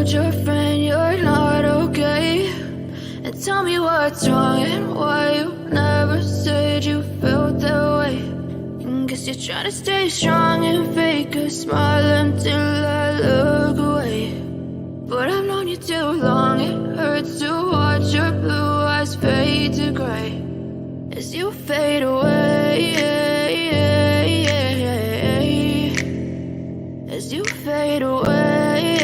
told your friend you're not okay? And tell me what's wrong and why you never said you felt that way. And guess you're trying to stay strong and fake a smile until I look away. But I've known you too long, it hurts to watch your blue eyes fade to gray as you fade away, as you fade away.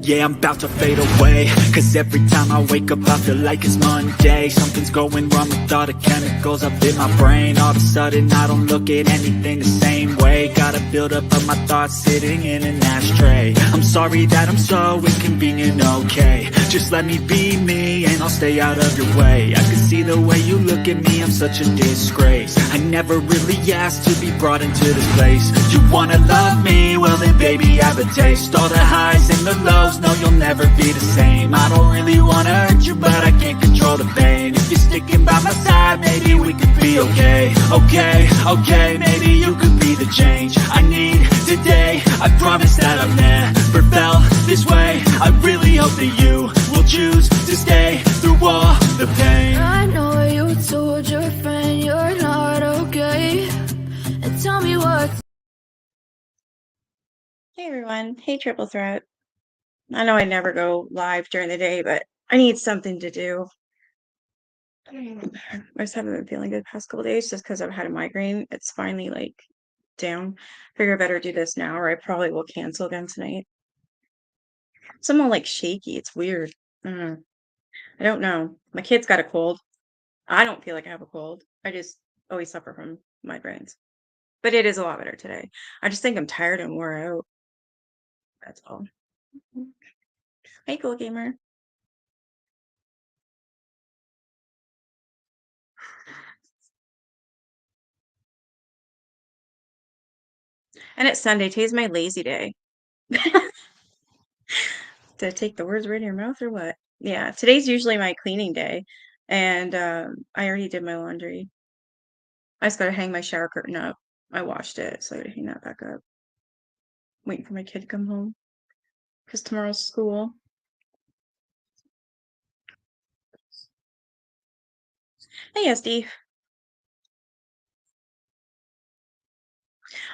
Yeah, I'm about to fade away, cause every time I wake up I feel like it's Monday. Something's going wrong with all the chemicals up in my brain. All of a sudden I don't look at anything the same way. Gotta build up of my thoughts sitting in an ashtray. I'm sorry that I'm so inconvenient, okay? Just let me be me and I'll stay out of your way. I can see the way you look at me, I'm such a disgrace. I never really asked to be brought into this place. You wanna love me? Well then baby I have a taste. All the highs and the lows, no you'll never be the same. I don't really wanna hurt you but I can't control the pain. If you're sticking by my side maybe we could be okay. Okay, maybe you could be the change I need today. I promise that I've never felt this way. I really hope that you will choose to stay through all the pain. I know you told your friend you're not okay. And tell me what's... Hey everyone, hey Triple Threat. I know I never go live during the day, but I need something to do. I just haven't been feeling good the past couple days just because I've had a migraine. It's finally like down. Figure I better do this now or I probably will cancel again tonight. Someone like shaky, it's weird. I don't know. My kid's got a cold. I don't feel like I have a cold. I just always suffer from migraines. But it is a lot better today. I just think I'm tired and wore out. That's all. Hey, Cool Gamer. And it's Sunday. Today's my lazy day. Did I take the words right in your mouth or what? Yeah, today's usually my cleaning day. And I already did my laundry. I just gotta hang my shower curtain up. I washed it, so I gotta hang that back up. Waiting for my kid to come home. Because tomorrow's school. Hey, SD.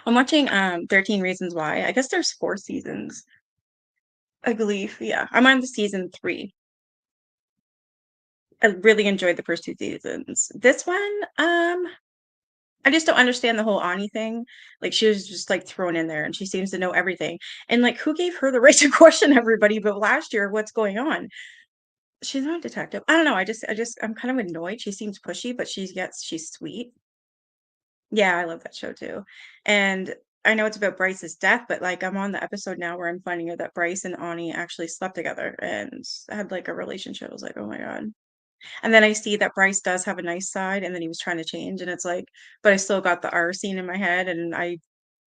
I'm watching 13 Reasons Why. I guess there's 4 seasons. I believe. Yeah. I'm on the season 3. I really enjoyed the first 2 seasons. This one, I just don't understand the whole Ani thing. Like she was just like thrown in there and she seems to know everything. And like who gave her the right to question everybody but last year what's going on? She's not a detective. I don't know. I'm kind of annoyed. She seems pushy, but she's sweet. Yeah, I love that show too. And I know it's about Bryce's death, but like I'm on the episode now where I'm finding out that Bryce and Ani actually slept together and had like a relationship. I was like, oh my God. And then I see that Bryce does have a nice side and then he was trying to change and it's like, but I still got the R scene in my head and I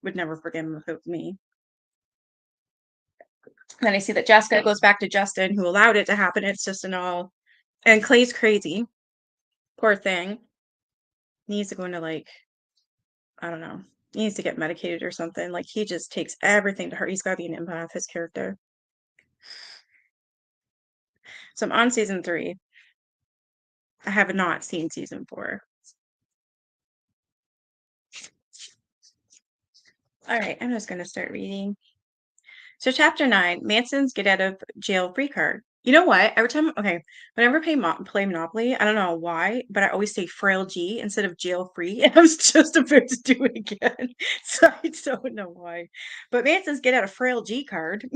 would never forgive him if it was me. Then I see that Jessica goes back to Justin who allowed it to happen. It's just an all, and Clay's crazy. Poor thing. Needs to go into like, I don't know. He needs to get medicated or something. Like he just takes everything to heart. He's got to be an empath, his character. So I'm on season 3. I have not seen season 4. All right, I'm just going to start reading. So chapter 9, Manson's get out of jail free card. You know what? Every time, okay, whenever I play Monopoly, I don't know why, but I always say frail G instead of jail free. And I was just about to do it again. So I don't know why. But Manson's get out of frail G card.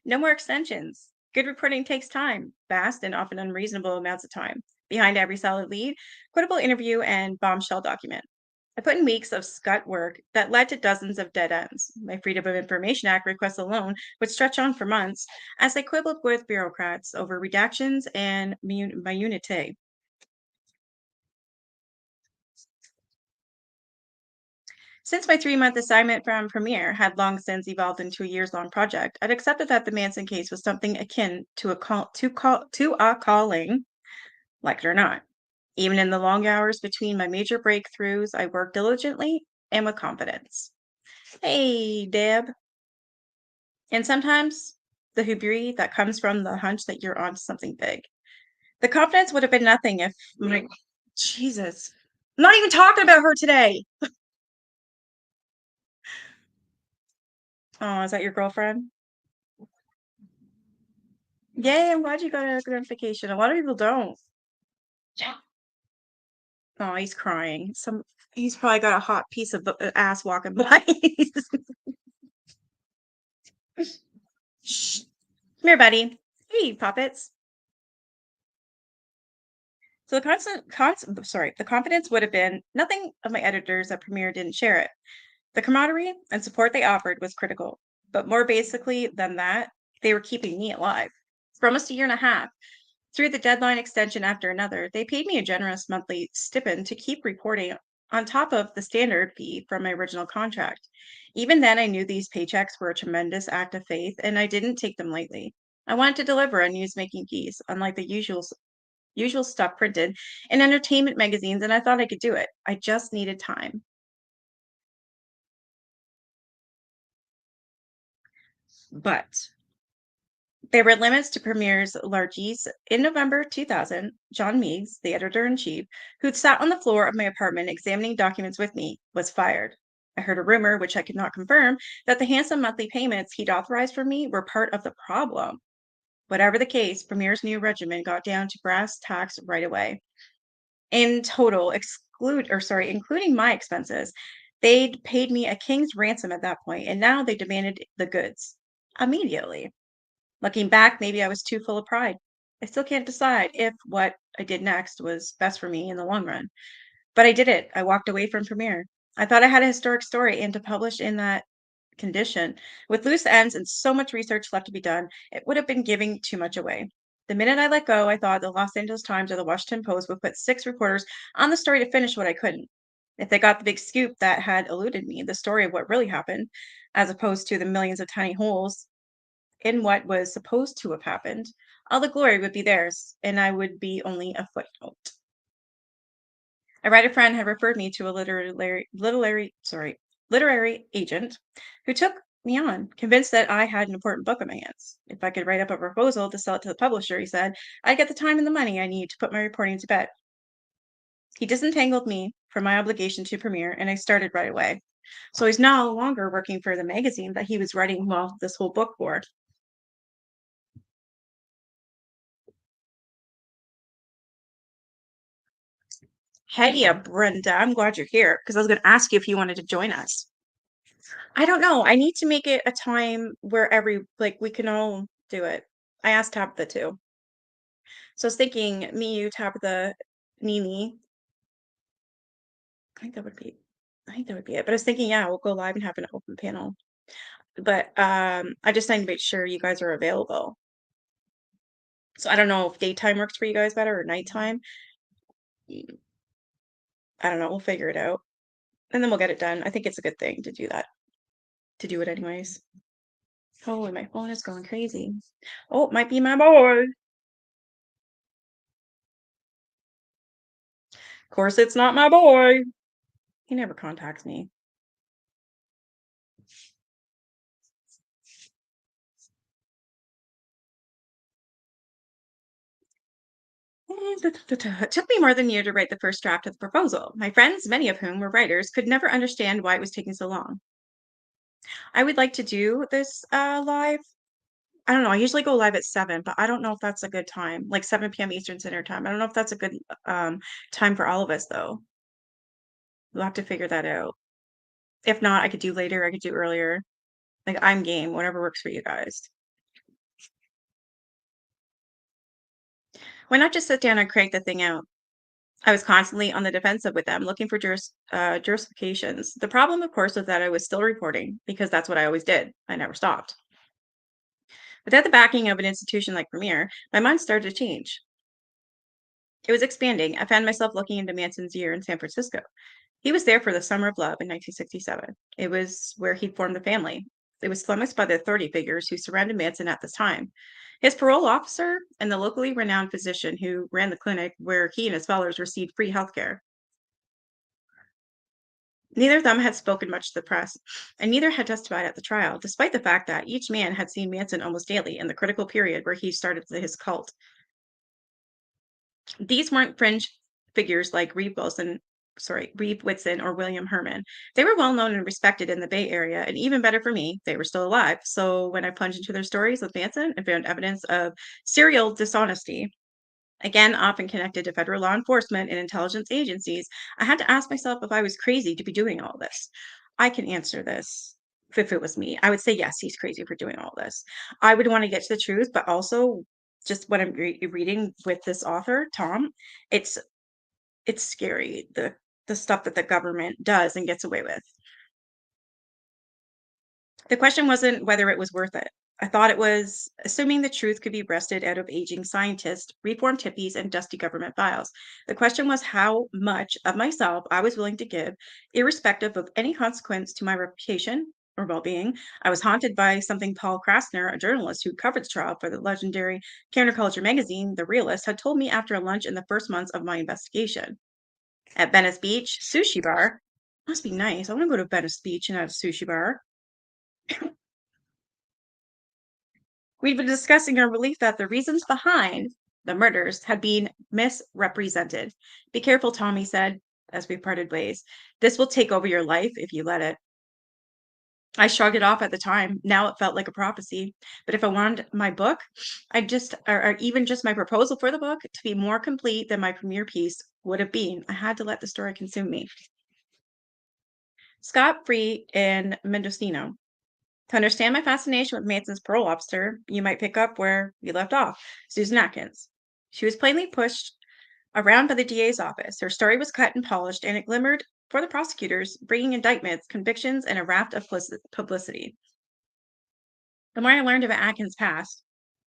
No more extensions. Good reporting takes time, vast and often unreasonable amounts of time. Behind every solid lead, quotable interview and bombshell document. I put in weeks of scut work that led to dozens of dead ends. My Freedom of Information Act requests alone would stretch on for months as I quibbled with bureaucrats over redactions and minutiae. Since my 3-month assignment from Premiere had long since evolved into a years-long project, I'd accepted that the Manson case was something akin to a calling, like it or not. Even in the long hours between my major breakthroughs, I worked diligently and with confidence. Hey, Deb. And sometimes the hubris that comes from the hunch that you're on something big. The confidence would have been nothing if my Jesus. I'm not even talking about her today. Oh, is that your girlfriend? Yay, I'm glad you got a notification. A lot of people don't. Oh, he's crying. He's probably got a hot piece of ass walking by. Shh. Come here, buddy. Hey, puppets. So the confidence would have been nothing of my editors at Premiere didn't share it. The camaraderie and support they offered was critical, but more basically than that, they were keeping me alive. For almost a year and a half, through the deadline extension after another, they paid me a generous monthly stipend to keep reporting on top of the standard fee from my original contract. Even then, I knew these paychecks were a tremendous act of faith, and I didn't take them lightly. I wanted to deliver a news-making piece, unlike the usual stuff printed in entertainment magazines, and I thought I could do it. I just needed time. But there were limits to Premier's largesse. In November 2000, John Meeks, the editor-in-chief, who'd sat on the floor of my apartment examining documents with me, was fired. I heard a rumor, which I could not confirm, that the handsome monthly payments he'd authorized for me were part of the problem. Whatever the case, Premier's new regimen got down to brass tacks right away. In total, including my expenses, they'd paid me a king's ransom at that point, and now they demanded the goods immediately. Looking back, maybe I was too full of pride. I still can't decide if what I did next was best for me in the long run. But I did it. I walked away from Premiere. I thought I had a historic story, and to publish in that condition, with loose ends and so much research left to be done, it would have been giving too much away. The minute I let go, I thought the Los Angeles Times or the Washington Post would put 6 reporters on the story to finish what I couldn't. If they got the big scoop that had eluded me, the story of what really happened, as opposed to the millions of tiny holes in what was supposed to have happened, all the glory would be theirs, and I would be only a footnote. A writer friend had referred me to a literary agent who took me on, convinced that I had an important book on my hands. If I could write up a proposal to sell it to the publisher, he said, I'd get the time and the money I need to put my reporting to bed. He disentangled me from my obligation to Premiere, and I started right away. So he's no longer working for the magazine that he was writing, well, this whole book for. Hey, Brenda, I'm glad you're here because I was going to ask you if you wanted to join us. I don't know. I need to make it a time where we can all do it. I asked Tabitha too. So I was thinking me, you, Tabitha, Nini. I think that would be, I think that would be it. But I was thinking, yeah, we'll go live and have an open panel. But I just need to make sure you guys are available. So I don't know if daytime works for you guys better or nighttime. I don't know. We'll figure it out. And then we'll get it done. I think it's a good thing to do that, to do it anyways. Holy, my phone is going crazy. Oh, it might be my boy. Of course, it's not my boy. He never contacts me. It took me more than a year to write the first draft of the proposal. My friends, many of whom were writers, could never understand why it was taking so long. I would like to do this live. I don't know. I usually go live at 7, but I don't know if that's a good time, like 7 p.m. Eastern Standard Time. I don't know if that's a good time for all of us, though. We'll have to figure that out. If not, I could do later. I could do earlier. Like, I'm game, whatever works for you guys. Why not just sit down and crank the thing out? I was constantly on the defensive with them, looking for justifications. The problem, of course, was that I was still reporting because that's what I always did. I never stopped. Without the backing of an institution like Premier, my mind started to change. It was expanding. I found myself looking into Manson's year in San Francisco. He was there for the Summer of Love in 1967. It was where he formed the family. It was flummoxed by the authority figures who surrounded Manson at this time. His parole officer and the locally renowned physician who ran the clinic where he and his followers received free health care. Neither of them had spoken much to the press, and neither had testified at the trial, despite the fact that each man had seen Manson almost daily in the critical period where he started his cult. These weren't fringe figures like Reeve Whitson or William Herman. They were well known and respected in the Bay Area, and even better for me, they were still alive. So when I plunged into their stories with Manson and found evidence of serial dishonesty, again, often connected to federal law enforcement and intelligence agencies, I had to ask myself if I was crazy to be doing all this. I can answer this. If it was me, I would say, yes, he's crazy for doing all this. I would want to get to the truth, but also just what I'm reading with this author, Tom, it's it's scary, the stuff that the government does and gets away with. The question wasn't whether it was worth it. I thought it was assuming the truth could be wrested out of aging scientists, reformed hippies, and dusty government files. The question was how much of myself I was willing to give, irrespective of any consequence to my reputation or well being. I was haunted by something Paul Krasner, a journalist who covered the trial for the legendary counterculture magazine, The Realist, had told me after a lunch in the first months of my investigation. At Venice Beach, sushi bar. Must be nice. I want to go to Venice Beach and have a sushi bar. We'd been discussing our belief that the reasons behind the murders had been misrepresented. Be careful, Tommy said, as we parted ways. This will take over your life if you let it. I shrugged it off at the time. Now it felt like a prophecy. But if I wanted my book, or even just my proposal for the book, to be more complete than my premiere piece would have been, I had to let the story consume me. Scott Free and Mendocino. To understand my fascination with Manson's parole officer, you might pick up where we left off, Susan Atkins. She was plainly pushed around by the DA's office. Her story was cut and polished, and it glimmered for the prosecutors, bringing indictments, convictions, and a raft of publicity. The more I learned about Atkins' past,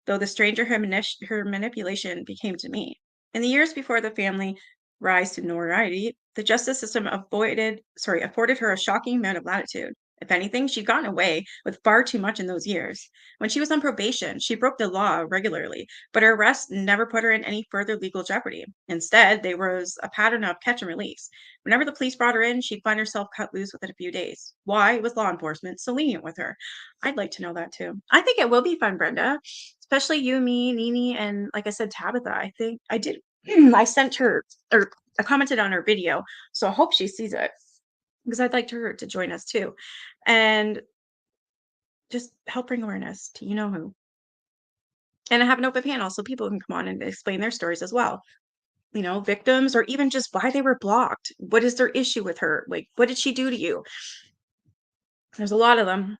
though the stranger her manipulation became to me. In the years before the family rise to notoriety, the justice system afforded her a shocking amount of latitude. If anything, she'd gotten away with far too much in those years. When she was on probation, she broke the law regularly, but her arrest never put her in any further legal jeopardy. Instead, there was a pattern of catch and release. Whenever the police brought her in, she'd find herself cut loose within a few days. Why was law enforcement so lenient with her? I'd like to know that too. I think it will be fun, Brenda, especially you, me, Nini, and like I said, Tabitha. I think I did. I sent her or I commented on her video, so I hope she sees it because I'd like her to join us too, and just help bring awareness to you know who. And I have an open panel so people can come on and explain their stories as well. You know, victims or even just why they were blocked. What is their issue with her? Like, what did she do to you? There's a lot of them.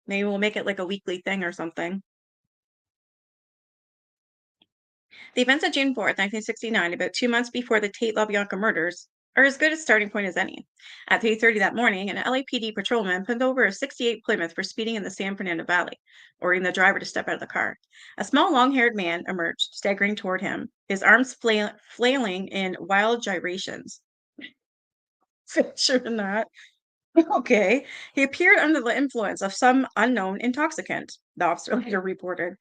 Maybe we'll make it like a weekly thing or something. The events of June 4th, 1969, about 2 months before the Tate LaBianca murders, are as good a starting point as any. At 3:30 that morning, an LAPD patrolman pulled over a 68 Plymouth for speeding in the San Fernando Valley, ordering the driver to step out of the car. A small, long-haired man emerged, staggering toward him, his arms flailing in wild gyrations. Sure that. Okay. He appeared under the influence of some unknown intoxicant, the officer later reported.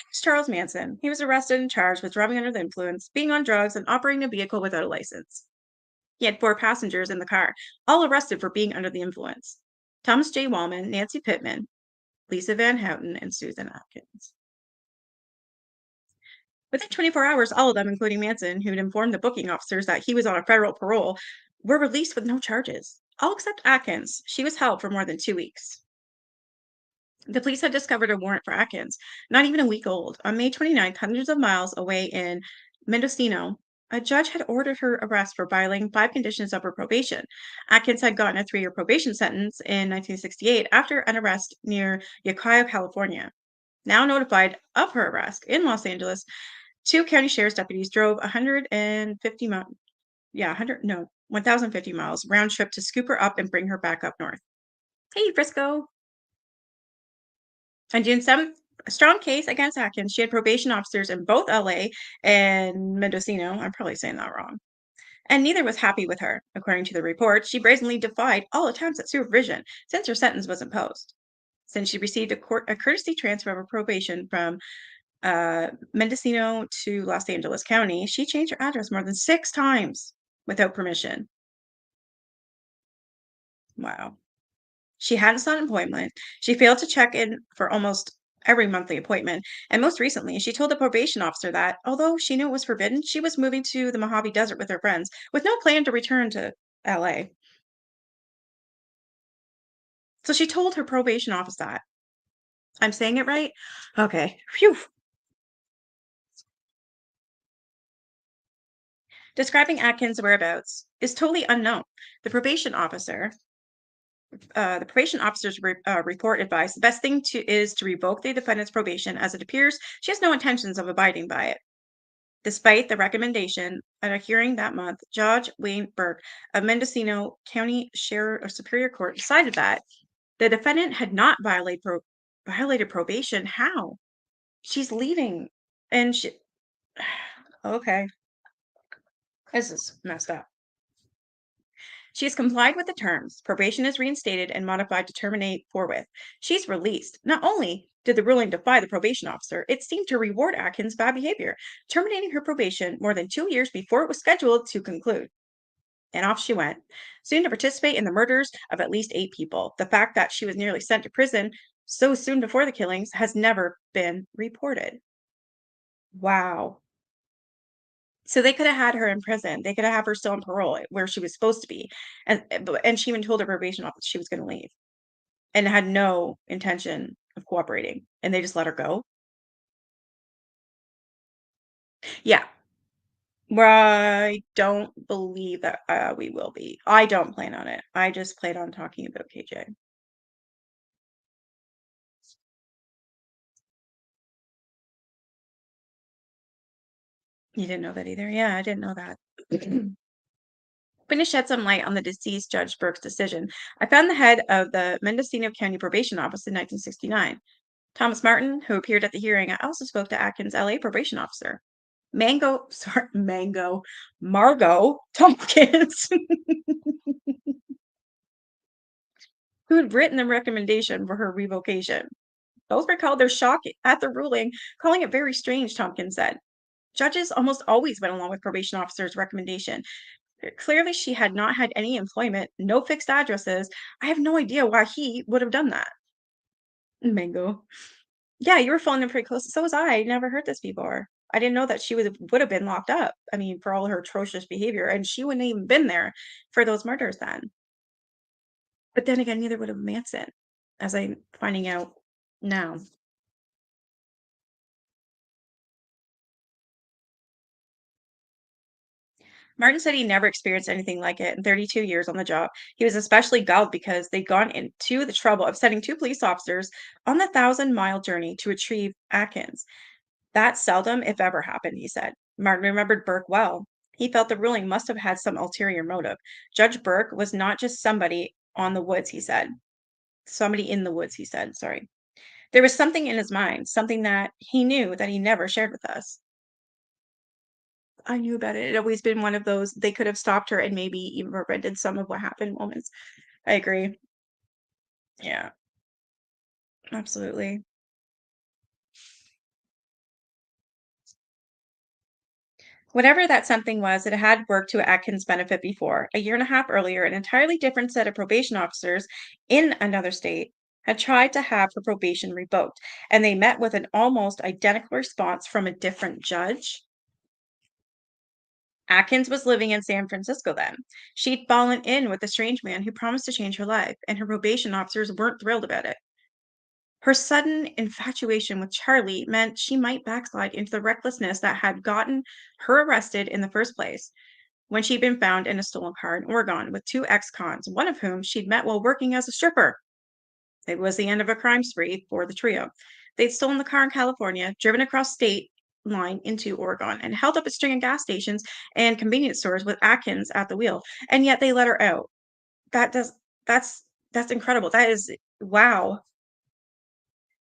It's Charles Manson. He was arrested and charged with driving under the influence, being on drugs, and operating a vehicle without a license. He had 4 passengers in the car, all arrested for being under the influence. Thomas J. Wallman, Nancy Pittman, Lisa Van Houten, and Susan Atkins. Within 24 hours, all of them, including Manson, who had informed the booking officers that he was on a federal parole, were released with no charges. All except Atkins. She was held for more than 2 weeks. The police had discovered a warrant for Atkins, not even a week old. On May 29th, hundreds of miles away in Mendocino, a judge had ordered her arrest for violating 5 conditions of her probation. Atkins had gotten a 3-year probation sentence in 1968 after an arrest near Ukiah, California. Now notified of her arrest in Los Angeles, 2 county sheriff's deputies drove 150 miles, 1,050 miles round trip to scoop her up and bring her back up north. Hey, Frisco. On June 7th, a strong case against Atkins. She had probation officers in both LA and Mendocino. I'm probably saying that wrong. And neither was happy with her. According to the report, she brazenly defied all attempts at supervision since her sentence was imposed. Since she received a courtesy transfer of her probation from Mendocino to Los Angeles County, she changed her address more than 6 times without permission. Wow. She had a sought appointment. She failed to check in for almost every monthly appointment. And most recently, she told the probation officer that, although she knew it was forbidden, she was moving to the Mojave Desert with her friends with no plan to return to LA. So she told her probation office that. I'm saying it right? Okay. Phew. Describing Atkins' whereabouts is totally unknown. The probation officer the probation officer's report advised the best thing is to revoke the defendant's probation as it appears she has no intentions of abiding by it. Despite the recommendation at a hearing that month, Judge Wayne Burke of Mendocino County Superior Court decided that the defendant had not violated probation. How? She's leaving, and she. Okay, this is messed up. She has complied with the terms. Probation is reinstated and modified to terminate forthwith. She's released. Not only did the ruling defy the probation officer, it seemed to reward Atkins' bad behavior, terminating her probation more than 2 years before it was scheduled to conclude. And off she went, soon to participate in the murders of at least 8 people. The fact that she was nearly sent to prison so soon before the killings has never been reported. Wow. So they could have had her in prison. They could have her still on parole where she was supposed to be. And she even told her probation office she was gonna leave and had no intention of cooperating, and they just let her go? Yeah. Well, I don't believe that, we will be. I don't plan on it. I just plan on talking about KJ. You didn't know that either? Yeah, I didn't know that. Hoping to shed some light on the deceased Judge Burke's decision, I found the head of the Mendocino County Probation Office in 1969. Thomas Martin, who appeared at the hearing, also spoke to Atkins' LA probation officer. Margot Tompkins, who had written the recommendation for her revocation. Both recalled their shock at the ruling, calling it very strange, Tompkins said. Judges almost always went along with probation officer's recommendation. Clearly, she had not had any employment, no fixed addresses. I have no idea why he would have done that. Mango. Yeah, you were following them pretty close. So was I. Never heard this before. I didn't know that she would have been locked up. I mean, for all her atrocious behavior, and she wouldn't even been there for those murders then. But then again, neither would have Manson, as I'm finding out now. Martin said he never experienced anything like it in 32 years on the job. He was especially galled because they'd gone into the trouble of sending 2 police officers on the 1,000-mile journey to retrieve Atkins. That seldom, if ever, happened, he said. Martin remembered Burke well. He felt the ruling must have had some ulterior motive. Judge Burke was not just somebody on the woods, he said. Somebody in the woods, he said, sorry. There was something in his mind, something that he knew that he never shared with us. I knew about it. It always been one of those they could have stopped her and maybe even prevented some of what happened moments. I agree. Yeah, absolutely. Whatever that something was, it had worked to Atkins' benefit before. A year and a half earlier, an entirely different set of probation officers in another state had tried to have her probation revoked, and they met with an almost identical response from a different judge. Atkins was living in San Francisco then. She'd fallen in with a strange man who promised to change her life, and her probation officers weren't thrilled about it. Her sudden infatuation with Charlie meant she might backslide into the recklessness that had gotten her arrested in the first place when she'd been found in a stolen car in Oregon with 2 ex-cons, one of whom she'd met while working as a stripper. It was the end of a crime spree for the trio. They'd stolen the car in California, driven across state line into Oregon, and held up a string of gas stations and convenience stores with Atkins at the wheel. And yet they let her out. That does that's incredible. That is wow.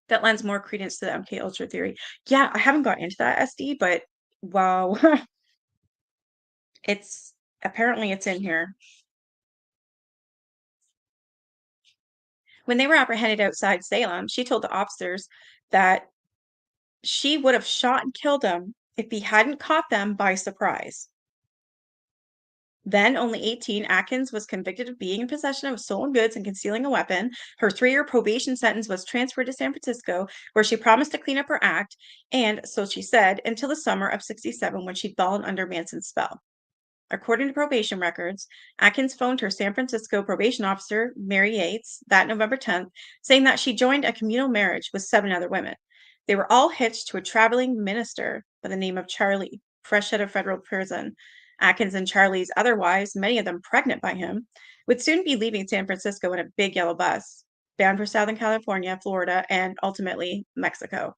That lends more credence to the MK Ultra theory. Yeah, I haven't got into that SD, but wow. It's apparently it's in here. When they were apprehended outside Salem, she told the officers that she would have shot and killed him if he hadn't caught them by surprise. Then, only 18, Atkins was convicted of being in possession of stolen goods and concealing a weapon. Her 3-year probation sentence was transferred to San Francisco, where she promised to clean up her act, and so she said, until the summer of 67 when she'd fallen under Manson's spell. According to probation records, Atkins phoned her San Francisco probation officer, Mary Yates, that November 10th, saying that she joined a communal marriage with 7 other women. They were all hitched to a traveling minister by the name of Charlie, fresh out of federal prison. Atkins and Charlie's other wives, many of them pregnant by him, would soon be leaving San Francisco in a big yellow bus, bound for Southern California, Florida, and ultimately Mexico.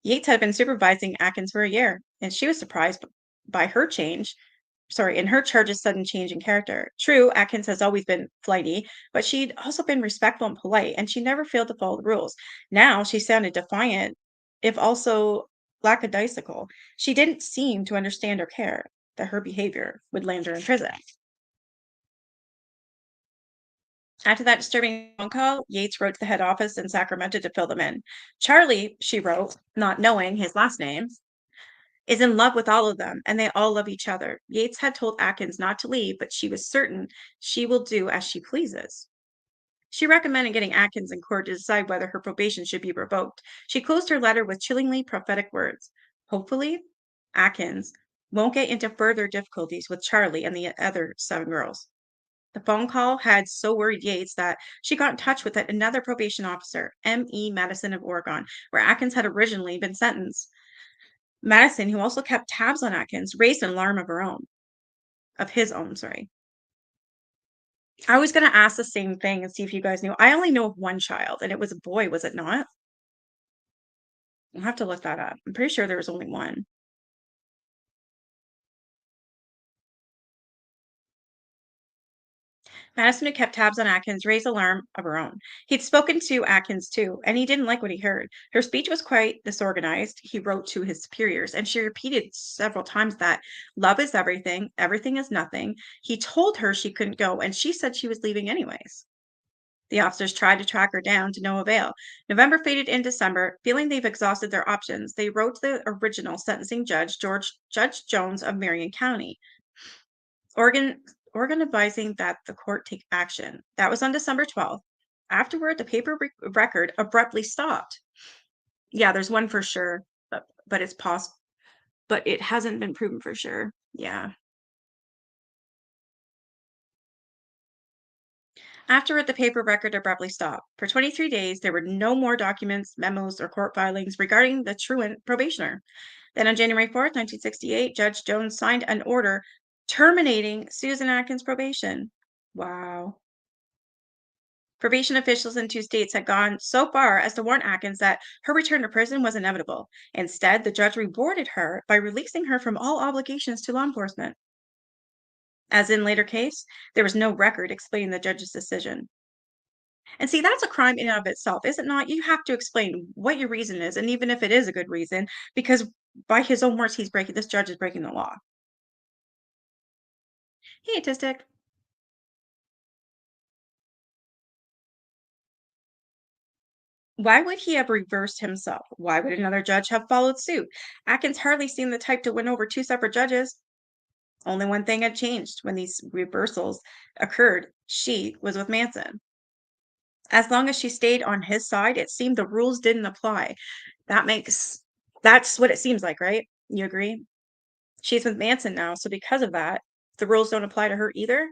Yates had been supervising Atkins for a year, and she was surprised by her change. Sorry, in her charge's sudden change in character. True, Atkins has always been flighty, but she'd also been respectful and polite, and she never failed to follow the rules. Now she sounded defiant, if also lackadaisical. She didn't seem to understand or care that her behavior would land her in prison. After that disturbing phone call, Yates wrote to the head office in Sacramento to fill them in. Charlie, she wrote, not knowing his last name, is in love with all of them, and they all love each other. Yates had told Atkins not to leave, but she was certain she will do as she pleases. She recommended getting Atkins in court to decide whether her probation should be revoked. She closed her letter with chillingly prophetic words. Hopefully, Atkins won't get into further difficulties with Charlie and the other 7 girls. The phone call had so worried Yates that she got in touch with another probation officer, M.E. Madison of Oregon, where Atkins had originally been sentenced. Madison, who also kept tabs on Atkins, raised an alarm of his own, sorry. I was gonna ask the same thing and see if you guys knew. I only know of one child, and it was a boy, was it not? I'll have to look that up. I'm pretty sure there was only one. Madison, who kept tabs on Atkins, raised alarm of her own. He'd spoken to Atkins too, and he didn't like what he heard. Her speech was quite disorganized, he wrote to his superiors, and she repeated several times that love is everything, everything is nothing. He told her she couldn't go, and she said she was leaving anyways. The officers tried to track her down to no avail. November faded in December. Feeling they've exhausted their options, they wrote to the original sentencing judge, Judge Jones of Marion County, Oregon, Oregon advising that the court take action. That was on December 12th. Afterward, the paper record abruptly stopped. Yeah, there's one for sure, but it's possible, but it hasn't been proven for sure. Yeah. Afterward, the paper record abruptly stopped. For 23 days, there were no more documents, memos, or court filings regarding the truant probationer. Then on January 4th, 1968, Judge Jones signed an order terminating Susan Atkins' probation. Wow. Probation officials in 2 states had gone so far as to warn Atkins that her return to prison was inevitable. Instead, the judge rewarded her by releasing her from all obligations to law enforcement. As in later case, there was no record explaining the judge's decision. And see, that's a crime in and of itself, is it not? You have to explain what your reason is, and even if it is a good reason, because by his own words, this judge is breaking the law. Hey, autistic. Why would he have reversed himself? Why would another judge have followed suit? Atkins hardly seemed the type to win over 2 separate judges. Only one thing had changed when these reversals occurred. She was with Manson. As long as she stayed on his side, it seemed the rules didn't apply. That makes that's what it seems like, right? You agree? She's with Manson now, so because of that, the rules don't apply to her either?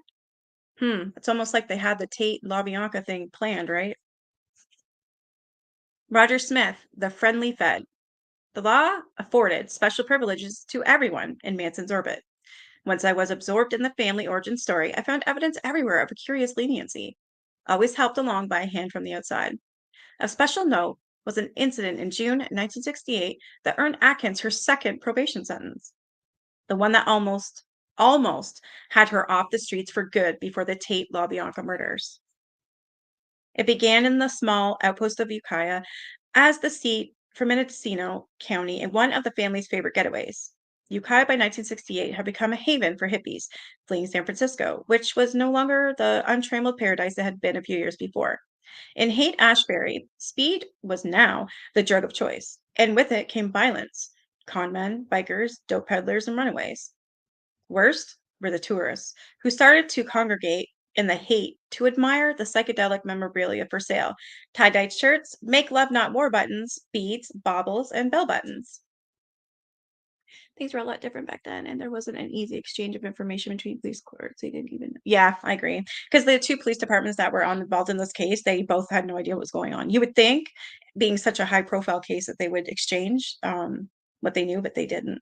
It's almost like they had the Tate LaBianca thing planned, right? Roger Smith, the friendly Fed. The law afforded special privileges to everyone in Manson's orbit. Once I was absorbed in the family origin story, I found evidence everywhere of a curious leniency, always helped along by a hand from the outside. Of special note was an incident in June 1968 that earned Atkins her second probation sentence, the one that almost had her off the streets for good before the Tate LaBianca murders. It began in the small outpost of Ukiah as the seat for Mendocino County and one of the family's favorite getaways. Ukiah by 1968 had become a haven for hippies fleeing San Francisco, which was no longer the untrammeled paradise it had been a few years before. In Haight-Ashbury, speed was now the drug of choice, and with it came violence: con men, bikers, dope peddlers, and runaways. Worst, were the tourists, who started to congregate in the Haight to admire the psychedelic memorabilia for sale: tie-dyed shirts, make love not war buttons, beads, baubles, and bell buttons. Things were a lot different back then, and there wasn't an easy exchange of information between police courts. They didn't even. Yeah, I agree. Because the two police departments that were involved in this case, they both had no idea what was going on. You would think, being such a high-profile case, that they would exchange what they knew, but they didn't.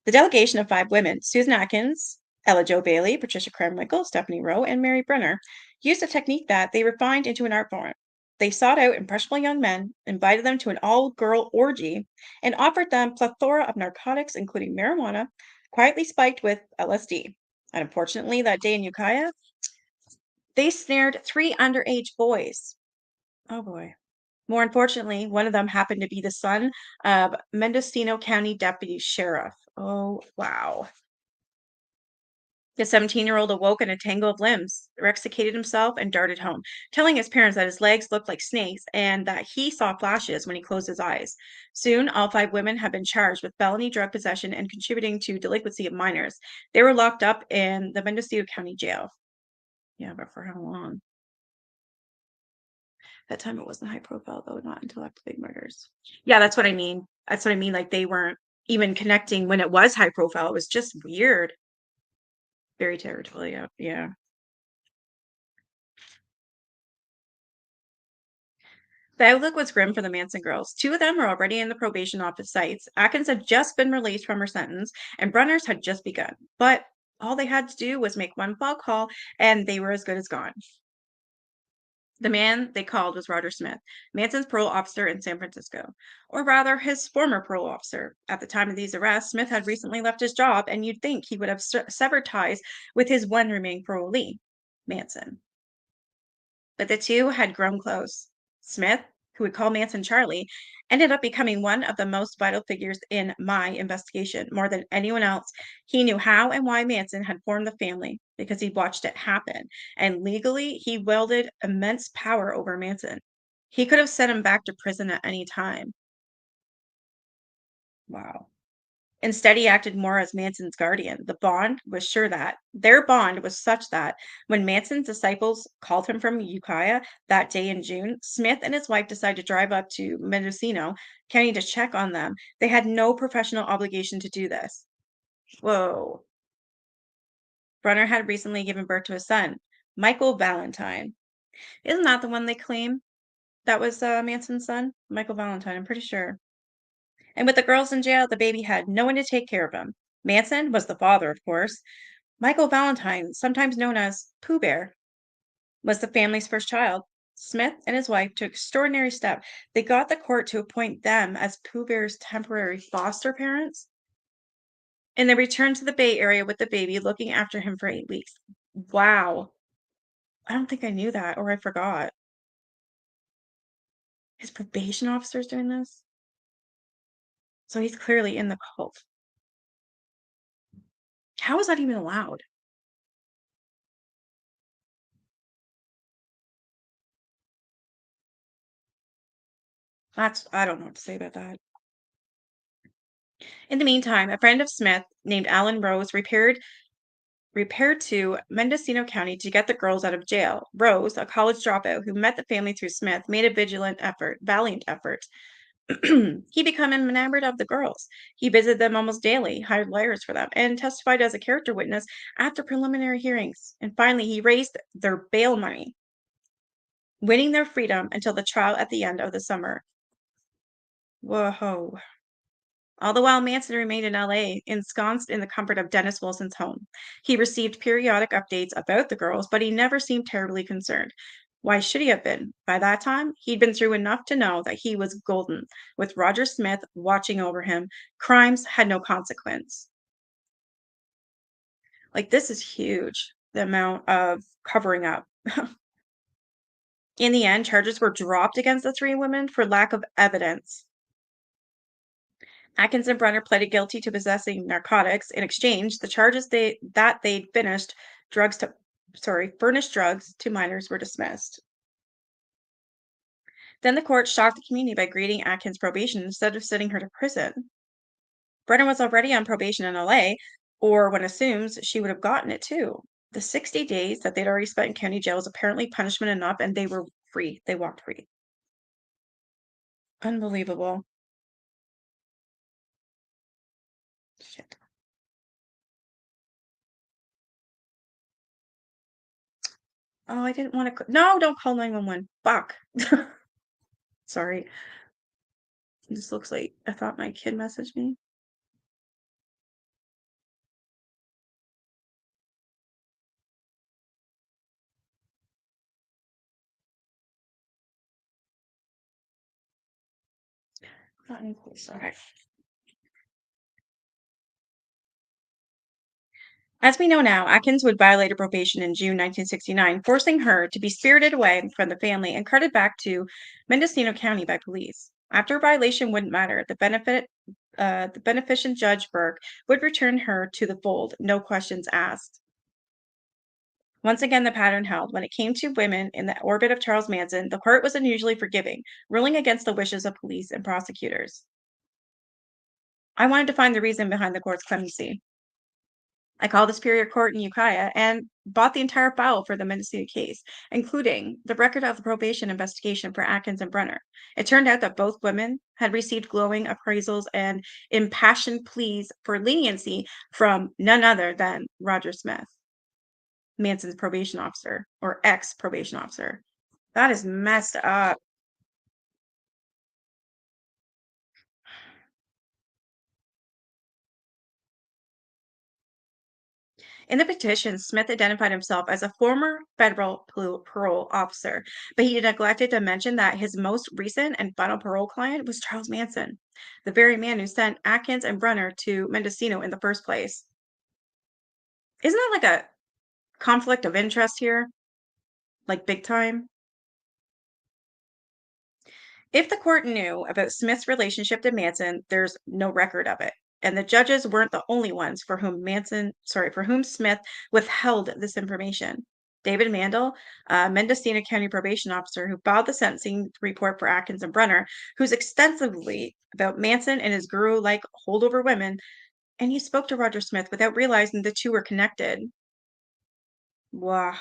The delegation of 5 women, Susan Atkins, Ella Jo Bailey, Patricia Carmichael, Stephanie Rowe, and Mary Brenner, used a technique that they refined into an art form. They sought out impressionable young men, invited them to an all-girl orgy, and offered them plethora of narcotics, including marijuana, quietly spiked with LSD. And unfortunately, that day in Ukiah, they snared 3 underage boys. Oh boy. More unfortunately, one of them happened to be the son of Mendocino County Deputy Sheriff. Oh, wow. The 17-year-old awoke in a tangle of limbs, extricated himself, and darted home, telling his parents that his legs looked like snakes and that he saw flashes when he closed his eyes. Soon, all 5 women had been charged with felony drug possession and contributing to delinquency of minors. They were locked up in the Mendocino County Jail. Yeah, but for how long? That time it wasn't high profile, though, not until after big murders. Yeah, that's what I mean. That's what I mean. Like, they weren't even connecting when it was high profile. It was just weird. Very territorial. Yeah. Yeah. The outlook was grim for the Manson girls. 2 of them were already in the probation office sites. Atkins had just been released from her sentence, and Brenner's had just begun. But all they had to do was make one phone call, and they were as good as gone. The man they called was Roger Smith, Manson's parole officer in San Francisco. Or rather, his former parole officer. At the time of these arrests, Smith had recently left his job, and you'd think he would have severed ties with his one remaining parolee, Manson. But the two had grown close. Smith, who would call Manson Charlie, ended up becoming one of the most vital figures in my investigation. More than anyone else, he knew how and why Manson had formed the family because he watched it happen. And legally, he wielded immense power over Manson. He could have sent him back to prison at any time. Wow. Instead, he acted more as Manson's guardian. The bond was sure that their bond was such that when Manson's disciples called him from Ukiah that day in June, Smith and his wife decided to drive up to Mendocino County to check on them. They had no professional obligation to do this. Whoa. Brunner had recently given birth to a son, Michael Valentine. Isn't that the one they claim that was Manson's son? Michael Valentine, I'm pretty sure. And with the girls in jail, the baby had no one to take care of him. Manson was the father, of course. Michael Valentine, sometimes known as Pooh Bear, was the family's first child. Smith and his wife took extraordinary step. They got the court to appoint them as Pooh Bear's temporary foster parents, and they returned to the Bay Area with the baby, looking after him for 8 weeks. Wow. I don't think I knew that, or I forgot. His probation officer's doing this? So he's clearly in the cult. How is that even allowed? I don't know what to say about that. In the meantime, a friend of Smith named Alan Rose repaired to Mendocino County to get the girls out of jail. Rose, a college dropout who met the family through Smith, made a valiant effort. He became enamored of the girls. He visited them almost daily, hired lawyers for them, and testified as a character witness after preliminary hearings. And finally, he raised their bail money, winning their freedom until the trial at the end of the summer. Whoa. All the while, Manson remained in LA, ensconced in the comfort of Dennis Wilson's home. He received periodic updates about the girls, but he never seemed terribly concerned. Why should he have been? By that time, he'd been through enough to know that he was golden, with Roger Smith watching over him. Crimes had no consequence. Like, this is huge, the amount of covering up. In the end, charges were dropped against the 3 women for lack of evidence. Atkins and Brenner pleaded guilty to possessing narcotics. In exchange, the charges they'd furnished drugs to minors were dismissed. Then the court shocked the community by granting Atkins probation instead of sending her to prison. Brenner was already on probation in LA, or one assumes she would have gotten it too. The 60 days that they'd already spent in county jail was apparently punishment enough, and they were free. They walked free. Unbelievable. Shit. Oh, I didn't want to. No, don't call 911. Fuck. Sorry. This looks like I thought my kid messaged me. Not in place. Okay. As we know now, Atkins would violate her probation in June 1969, forcing her to be spirited away from the family and carted back to Mendocino County by police. After a violation wouldn't matter, the beneficent Judge Burke would return her to the fold, no questions asked. Once again, the pattern held. When it came to women in the orbit of Charles Manson, the court was unusually forgiving, ruling against the wishes of police and prosecutors. I wanted to find the reason behind the court's clemency. I called the Superior Court in Ukiah and bought the entire file for the Mendocino case, including the record of the probation investigation for Atkins and Brenner. It turned out that both women had received glowing appraisals and impassioned pleas for leniency from none other than Roger Smith, Manson's probation officer or ex probation officer. That is messed up. In the petition, Smith identified himself as a former federal parole officer, but he neglected to mention that his most recent and final parole client was Charles Manson, the very man who sent Atkins and Brunner to Mendocino in the first place. Isn't that like a conflict of interest here? Like big time? If the court knew about Smith's relationship to Manson, there's no record of it. And the judges weren't the only ones for whom Smith withheld this information. David Mandel, a Mendocino County probation officer who filed the sentencing report for Atkins and Brunner, who's extensively about Manson and his guru-like holdover women, and he spoke to Roger Smith without realizing the two were connected. Wow.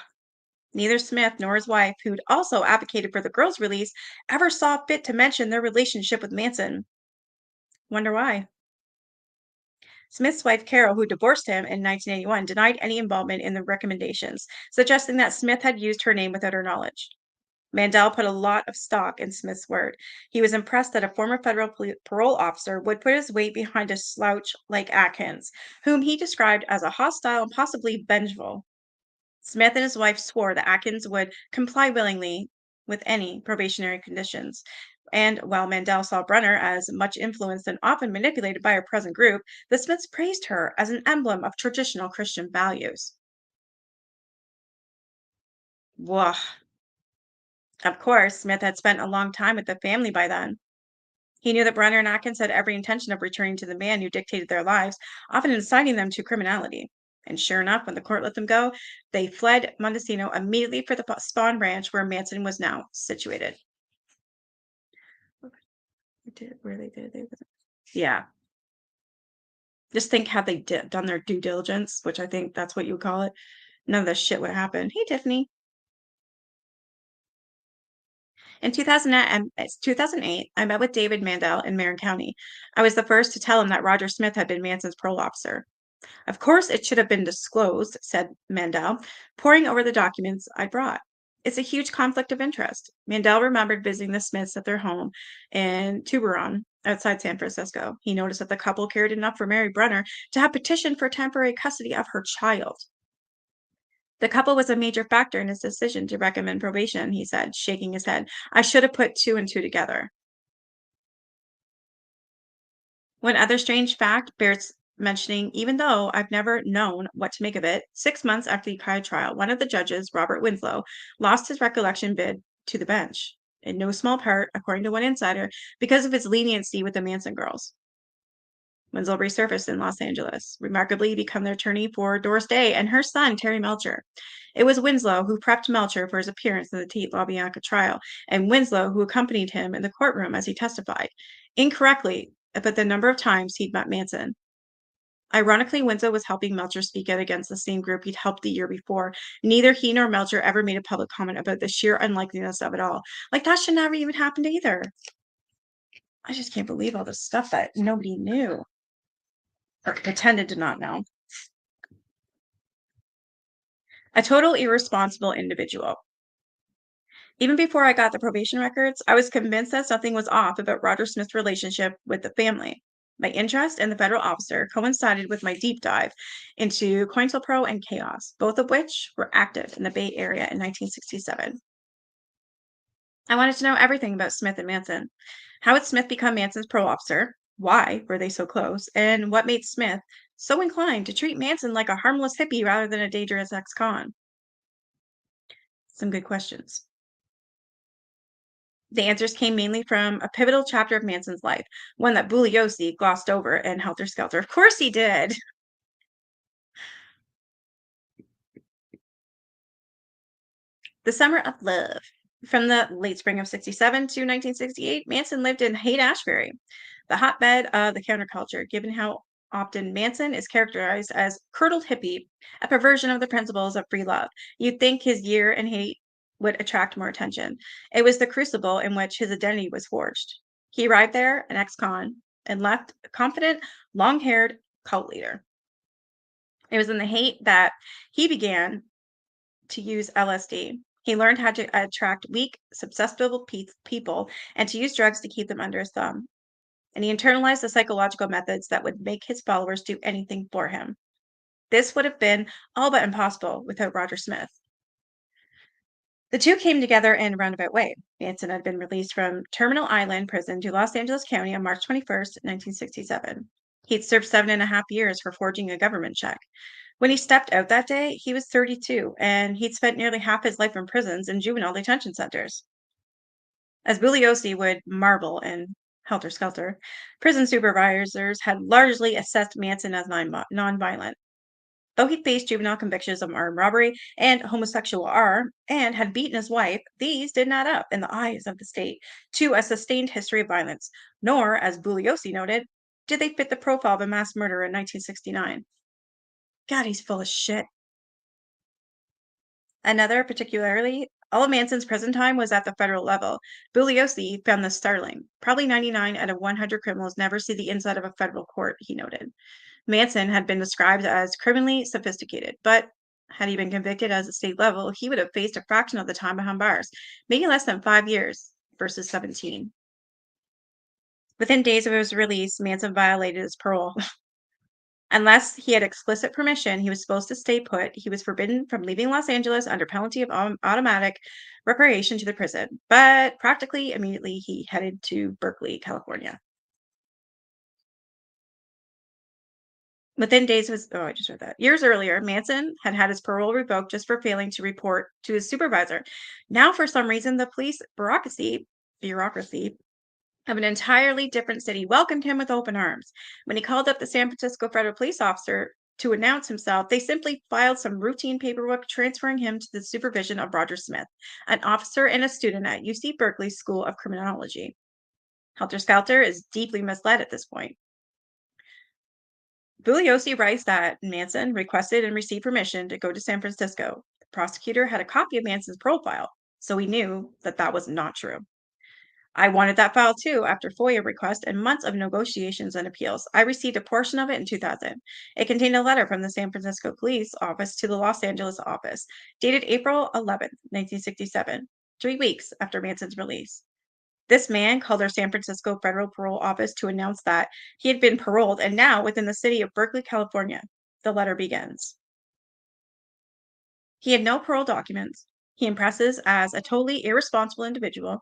Neither Smith nor his wife, who'd also advocated for the girls' release, ever saw fit to mention their relationship with Manson. Wonder why? Smith's wife, Carol, who divorced him in 1981, denied any involvement in the recommendations, suggesting that Smith had used her name without her knowledge. Mandel put a lot of stock in Smith's word. He was impressed that a former federal parole officer would put his weight behind a slouch like Atkins, whom he described as a hostile and possibly vengeful. Smith and his wife swore that Atkins would comply willingly with any probationary conditions. And while Mandel saw Brunner as much influenced and often manipulated by her present group, the Smiths praised her as an emblem of traditional Christian values. Whoa. Of course, Smith had spent a long time with the family by then. He knew that Brunner and Atkins had every intention of returning to the man who dictated their lives, often inciting them to criminality. And sure enough, when the court let them go, they fled Mendocino immediately for the Spawn Ranch where Manson was now situated. Yeah. Just think had they done their due diligence, which I think that's what you would call it, none of this shit would happen. Hey, Tiffany. In 2008, I met with David Mandel in Marin County. I was the first to tell him that Roger Smith had been Manson's parole officer. Of course, it should have been disclosed, said Mandel, poring over the documents I brought. It's a huge conflict of interest. Mandel remembered visiting the Smiths at their home in Tuberon, outside San Francisco. He noticed that the couple cared enough for Mary Brunner to have petitioned for temporary custody of her child. The couple was a major factor in his decision to recommend probation, he said, shaking his head. I should have put two and two together. One other strange fact bears mentioning, even though I've never known what to make of it, 6 months after the Ukiah trial, one of the judges, Robert Winslow, lost his recollection bid to the bench, in no small part, according to one insider, because of his leniency with the Manson girls. Winslow resurfaced in Los Angeles, remarkably become their attorney for Doris Day and her son, Terry Melcher. It was Winslow who prepped Melcher for his appearance in the Tate LaBianca trial, and Winslow who accompanied him in the courtroom as he testified, incorrectly, but the number of times he'd met Manson. Ironically, Winslow was helping Melcher speak out against the same group he'd helped the year before. Neither he nor Melcher ever made a public comment about the sheer unlikeliness of it all. Like, that should never even happened either. I just can't believe all this stuff that nobody knew or pretended to not know. A total irresponsible individual. Even before I got the probation records, I was convinced that something was off about Roger Smith's relationship with the family. My interest in the federal officer coincided with my deep dive into COINTELPRO and Chaos, both of which were active in the Bay Area in 1967. I wanted to know everything about Smith and Manson. How had Smith become Manson's pro officer? Why were they so close? And what made Smith so inclined to treat Manson like a harmless hippie rather than a dangerous ex-con? Some good questions. The answers came mainly from a pivotal chapter of Manson's life, one that Bugliosi glossed over in Helter Skelter. Of course he did. The Summer of Love. From the late spring of 67 to 1968, Manson lived in Haight-Ashbury, the hotbed of the counterculture, given how often Manson is characterized as curdled hippie, a perversion of the principles of free love. You'd think his year in Haight would attract more attention. It was the crucible in which his identity was forged. He arrived there, an ex-con, and left a confident, long-haired cult leader. It was in the Haight that he began to use LSD. He learned how to attract weak, susceptible people and to use drugs to keep them under his thumb. And he internalized the psychological methods that would make his followers do anything for him. This would have been all but impossible without Roger Smith. The two came together in a roundabout way. Manson had been released from Terminal Island Prison to Los Angeles County on March 21st, 1967. He'd served 7.5 years for forging a government check. When he stepped out that day, he was 32, and he'd spent nearly half his life in prisons and juvenile detention centers. As Bugliosi would marvel in Helter Skelter, prison supervisors had largely assessed Manson as nonviolent. Though he faced juvenile convictions of armed robbery and homosexual and had beaten his wife, these did not up in the eyes of the state to a sustained history of violence, nor, as Bugliosi noted, did they fit the profile of a mass murderer in 1969. God, he's full of shit. Another particularly, all of Manson's prison time was at the federal level. Bugliosi found this startling. Probably 99 out of 100 criminals never see the inside of a federal court, he noted. Manson had been described as criminally sophisticated, but had he been convicted at the state level, he would have faced a fraction of the time behind bars, maybe less than 5 years versus 17. Within days of his release, Manson violated his parole. Unless he had explicit permission, he was supposed to stay put. He was forbidden from leaving Los Angeles under penalty of automatic repatriation to the prison. But practically immediately, he headed to Berkeley, California. Within days of his, oh, I just read that. Years earlier, Manson had had his parole revoked just for failing to report to his supervisor. Now, for some reason, the police bureaucracy of an entirely different city welcomed him with open arms. When he called up the San Francisco federal police officer to announce himself, they simply filed some routine paperwork transferring him to the supervision of Roger Smith, an officer and a student at UC Berkeley School of Criminology. Helter Skelter is deeply misled at this point. Bugliosi writes that Manson requested and received permission to go to San Francisco. The prosecutor had a copy of Manson's profile, so he knew that that was not true. I wanted that file too after FOIA requests and months of negotiations and appeals. I received a portion of it in 2000. It contained a letter from the San Francisco police office to the Los Angeles office, dated April 11, 1967, 3 weeks after Manson's release. This man called our San Francisco federal parole office to announce that he had been paroled and now within the city of Berkeley, California. The letter begins. He had no parole documents. He impresses as a totally irresponsible individual.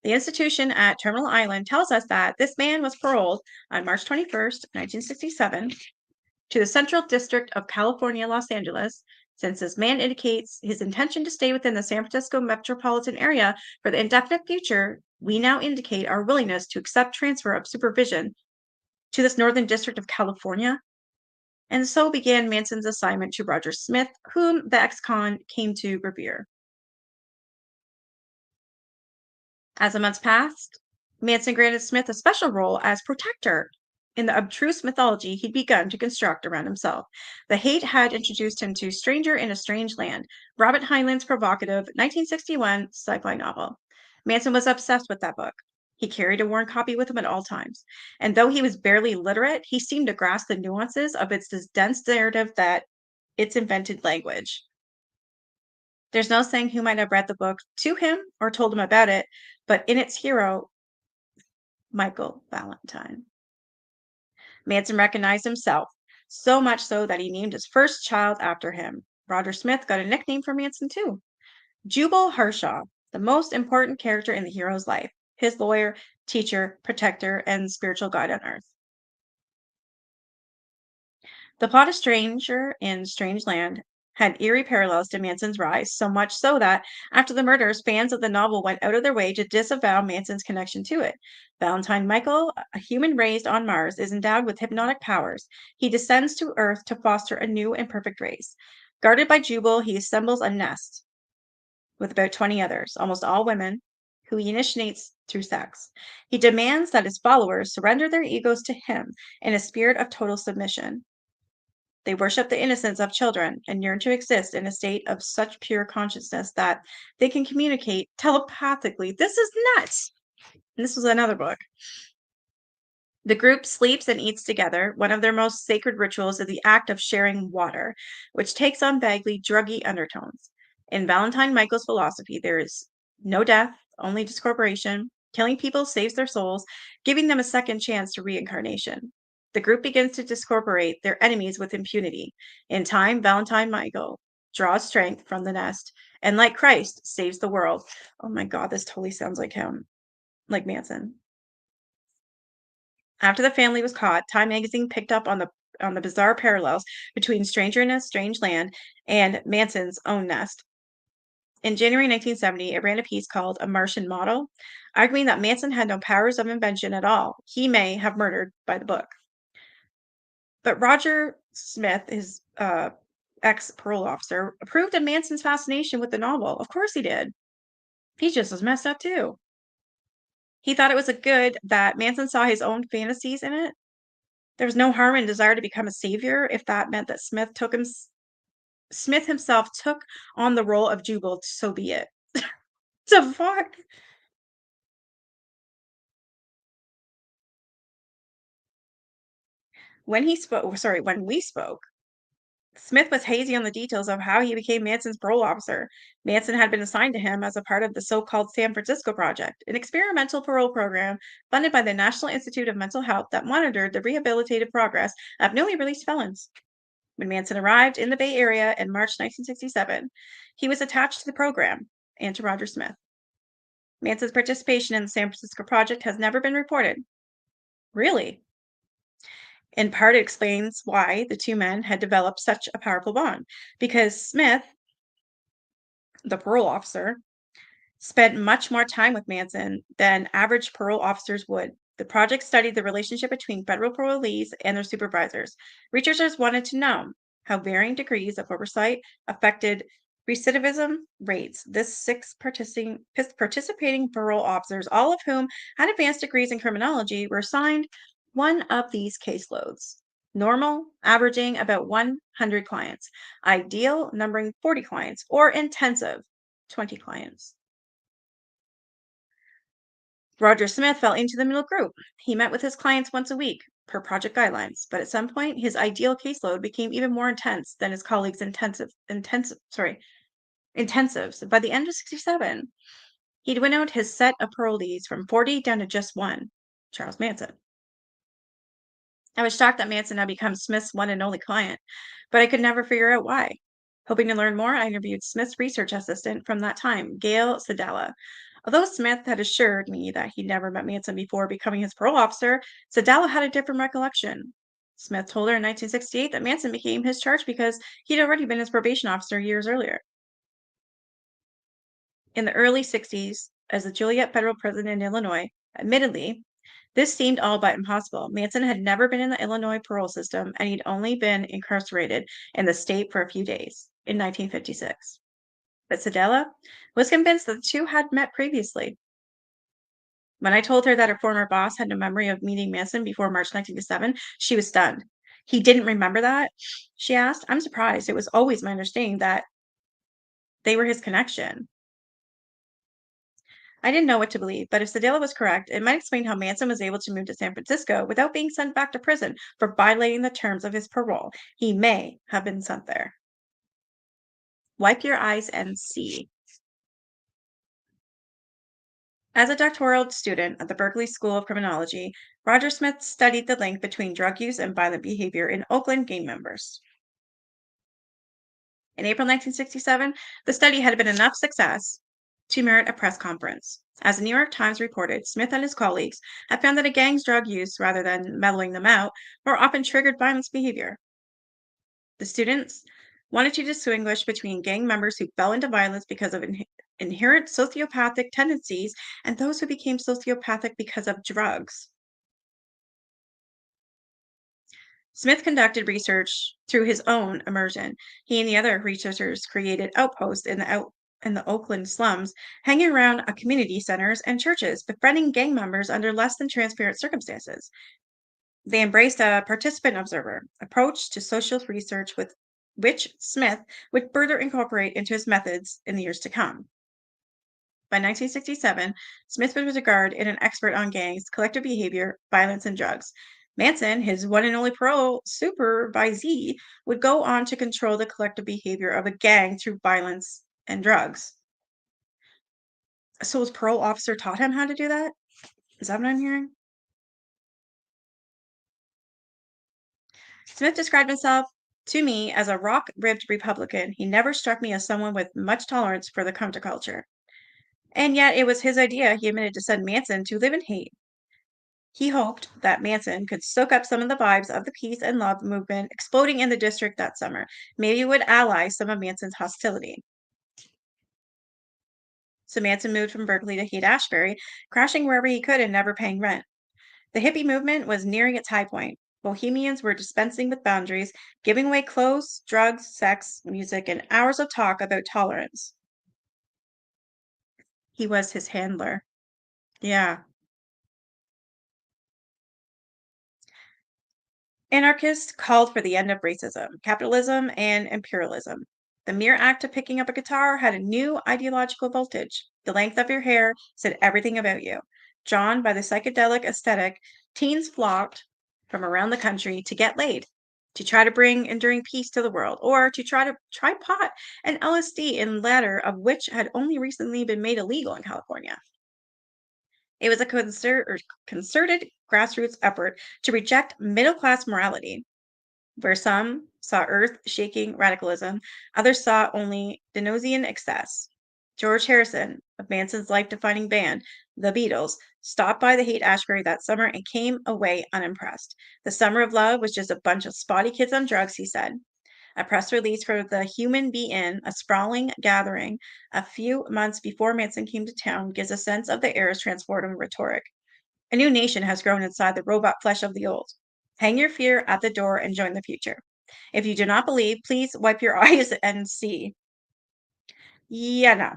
The institution at Terminal Island tells us that this man was paroled on March 21st, 1967, to the Central District of California, Los Angeles. Since this man indicates his intention to stay within the San Francisco metropolitan area for the indefinite future, we now indicate our willingness to accept transfer of supervision to this Northern District of California. And so began Manson's assignment to Roger Smith, whom the ex-con came to revere. As the months passed, Manson granted Smith a special role as protector in the abstruse mythology he'd begun to construct around himself. The Hate had introduced him to Stranger in a Strange Land, Robert Heinlein's provocative 1961 sci-fi novel. Manson was obsessed with that book. He carried a worn copy with him at all times, and though he was barely literate, he seemed to grasp the nuances of its dense narrative that its invented language. There's no saying who might have read the book to him or told him about it, but in its hero, Michael Valentine. Manson recognized himself, so much so that he named his first child after him. Roger Smith got a nickname for Manson too, Jubal Harshaw, the most important character in the hero's life, his lawyer, teacher, protector, and spiritual guide on earth. The plot of Stranger in Strange Land had eerie parallels to Manson's rise, so much so that after the murders, fans of the novel went out of their way to disavow Manson's connection to it. Valentine Michael, a human raised on Mars, is endowed with hypnotic powers. He descends to Earth to foster a new and perfect race. Guarded by Jubal, he assembles a nest with about 20 others, almost all women, who he initiates through sex. He demands that his followers surrender their egos to him in a spirit of total submission. They worship the innocence of children and yearn to exist in a state of such pure consciousness that they can communicate telepathically. This is nuts. And this was another book. The group sleeps and eats together. One of their most sacred rituals is the act of sharing water, which takes on vaguely druggy undertones. In Valentine Michael's philosophy, there is no death, only discorporation. Killing people saves their souls, giving them a second chance to reincarnation. The group begins to discorporate their enemies with impunity. In time, Valentine Michael draws strength from the nest, and like Christ, saves the world. Oh my God, this totally sounds like him, like Manson. After the family was caught, Time magazine picked up on the bizarre parallels between Stranger in a Strange Land and Manson's own nest. In January 1970, it ran a piece called A Martian Model, arguing that Manson had no powers of invention at all. He may have murdered by the book. But Roger Smith, his ex-parole officer, approved of Manson's fascination with the novel. Of course he did. He's just as messed up too. He thought it was a good that Manson saw his own fantasies in it. There was no harm in desire to become a savior if that meant that Smith himself took on the role of Jubal, so be it. The fuck? When we spoke, Smith was hazy on the details of how he became Manson's parole officer. Manson had been assigned to him as a part of the so-called San Francisco Project, an experimental parole program funded by the National Institute of Mental Health that monitored the rehabilitative progress of newly released felons. When Manson arrived in the Bay Area in March 1967, he was attached to the program and to Roger Smith. Manson's participation in the San Francisco Project has never been reported. Really? In part, it explains why the two men had developed such a powerful bond, because Smith, the parole officer, spent much more time with Manson than average parole officers would. The project studied the relationship between federal parolees and their supervisors. Researchers wanted to know how varying degrees of oversight affected recidivism rates. This six participating parole officers, all of whom had advanced degrees in criminology, were assigned one of these caseloads. Normal, averaging about 100 clients. Ideal, numbering 40 clients. Or intensive, 20 clients. Roger Smith fell into the middle group. He met with his clients once a week, per project guidelines, but at some point, his ideal caseload became even more intense than his colleagues' intensives. By the end of 67, he'd winnowed his set of parolees from 40 down to just one, Charles Manson. I was shocked that Manson had become Smith's one and only client, but I could never figure out why. Hoping to learn more, I interviewed Smith's research assistant from that time, Gail Sedella. Although Smith had assured me that he'd never met Manson before becoming his parole officer, Sedella had a different recollection. Smith told her in 1968 that Manson became his charge because he'd already been his probation officer years earlier. In the early 60s, as the Joliet federal prison in Illinois, admittedly, this seemed all but impossible. Manson had never been in the Illinois parole system, and he'd only been incarcerated in the state for a few days in 1956. But Sedella was convinced that the two had met previously. When I told her that her former boss had no memory of meeting Manson before March 1997, she was stunned. He didn't remember that? She asked. I'm surprised. It was always my understanding that they were his connection. I didn't know what to believe, but if Sedilla was correct, it might explain how Manson was able to move to San Francisco without being sent back to prison for violating the terms of his parole. He may have been sent there. Wipe your eyes and see. As a doctoral student at the Berkeley School of Criminology, Roger Smith studied the link between drug use and violent behavior in Oakland gang members. In April 1967, the study had been enough success to merit a press conference. As the New York Times reported, Smith and his colleagues had found that a gang's drug use, rather than mellowing them out, more often triggered violence behavior. The students wanted to distinguish between gang members who fell into violence because of inherent sociopathic tendencies and those who became sociopathic because of drugs. Smith conducted research through his own immersion. He and the other researchers created outposts in the Oakland slums, hanging around community centers and churches, befriending gang members under less than transparent circumstances. They embraced a participant observer approach to social research with which Smith would further incorporate into his methods in the years to come. By 1967, Smith was regarded as an expert on gangs, collective behavior, violence, and drugs. Manson, his one and only parole supervisee, would go on to control the collective behavior of a gang through violence and drugs. So his parole officer taught him how to do that? Is that what I'm hearing? Smith described himself to me as a rock-ribbed Republican. He never struck me as someone with much tolerance for the counterculture. And yet it was his idea, he admitted, to send Manson to live in hate. He hoped that Manson could soak up some of the vibes of the peace and love movement exploding in the district that summer. Maybe it would ally some of Manson's hostility. So Manson moved from Berkeley to Haight-Ashbury, crashing wherever he could and never paying rent. The hippie movement was nearing its high point. Bohemians were dispensing with boundaries, giving away clothes, drugs, sex, music, and hours of talk about tolerance. He was his handler. Yeah. Anarchists called for the end of racism, capitalism, and imperialism. The mere act of picking up a guitar had a new ideological voltage. The length of your hair said everything about you. Drawn by the psychedelic aesthetic, teens flocked from around the country to get laid, to try to bring enduring peace to the world, or to try pot and LSD, in latter of which had only recently been made illegal in California. It was a concerted grassroots effort to reject middle class morality, where some saw earth shaking radicalism, others saw only Dionysian excess. George Harrison, of Manson's life defining band, The Beatles, stopped by the Haight Ashbury that summer and came away unimpressed. The summer of love was just a bunch of spotty kids on drugs, he said. A press release for the Human Be In, a sprawling gathering a few months before Manson came to town, gives a sense of the era's transformative rhetoric. A new nation has grown inside the robot flesh of the old. Hang your fear at the door and join the future. If you do not believe, please wipe your eyes and see. Yeah, no,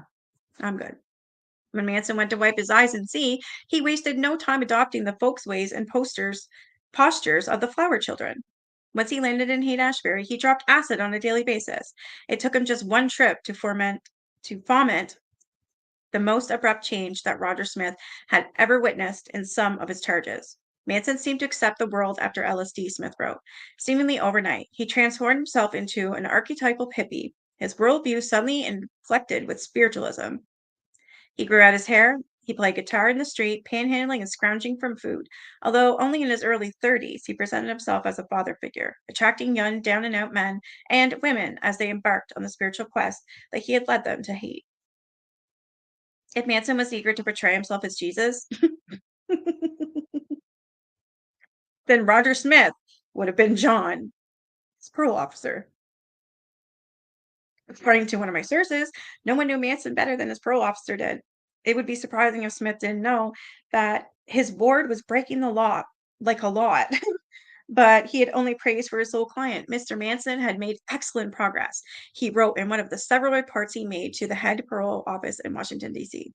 I'm good. When Manson went to wipe his eyes and see, he wasted no time adopting the folks' ways and postures of the flower children. Once he landed in Haight-Ashbury, he dropped acid on a daily basis. It took him just one trip to foment the most abrupt change that Roger Smith had ever witnessed in some of his charges. Manson seemed to accept the world after LSD, Smith wrote. Seemingly overnight, he transformed himself into an archetypal hippie, his worldview suddenly inflected with spiritualism. He grew out his hair, he played guitar in the street, panhandling and scrounging for food. Although only in his early 30s, he presented himself as a father figure, attracting young, down and out men and women as they embarked on the spiritual quest that he had led them to hate. If Manson was eager to portray himself as Jesus, then Roger Smith would have been John, his parole officer. According to one of my sources, no one knew Manson better than his parole officer did. It would be surprising if Smith didn't know that his board was breaking the law, like a lot. But he had only praise for his sole client. Mr. Manson had made excellent progress, he wrote in one of the several reports he made to the head parole office in Washington, D.C.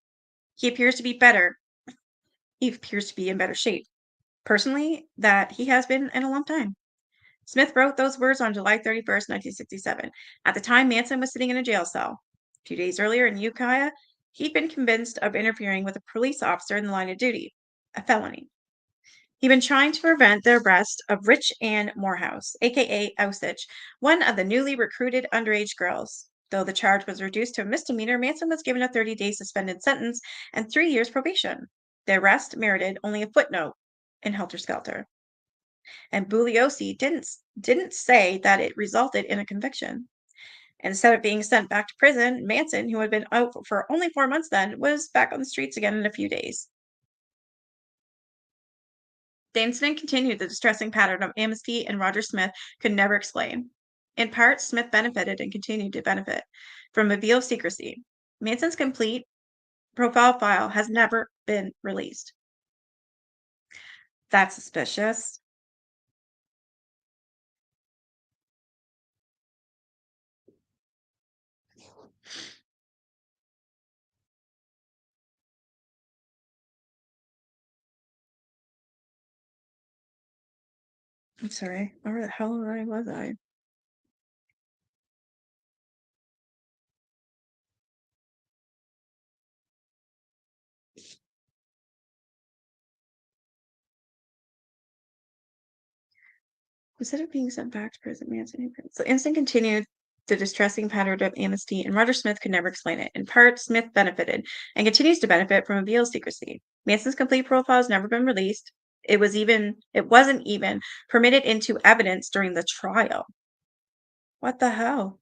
He appears to be better he appears to be in better shape, personally, that he has been in a long time. Smith wrote those words on July 31st, 1967. At the time, Manson was sitting in a jail cell. 2 days earlier in Ukiah, he'd been convinced of interfering with a police officer in the line of duty, a felony. He'd been trying to prevent the arrest of Rich Ann Morehouse, aka Osage, one of the newly recruited underage girls. Though the charge was reduced to a misdemeanor, Manson was given a 30-day suspended sentence and 3 years probation. The arrest merited only a footnote in Helter Skelter, and Bugliosi didn't say that it resulted in a conviction. Instead of being sent back to prison, Manson, who had been out for only 4 months then, was back on the streets again in a few days. The incident continued the distressing pattern of amnesty and Roger Smith could never explain. In part, Smith benefited and continued to benefit from a veil of secrecy. Manson's complete profile file has never been released. That's suspicious. I'm sorry. Where the hell was I? Instead of being sent back to prison, Manson. So instant continued the distressing pattern of amnesty, and Roger Smith could never explain it. In part, Smith benefited and continues to benefit from a veil of secrecy. Manson's complete profile has never been released. It wasn't even permitted into evidence during the trial. What the hell?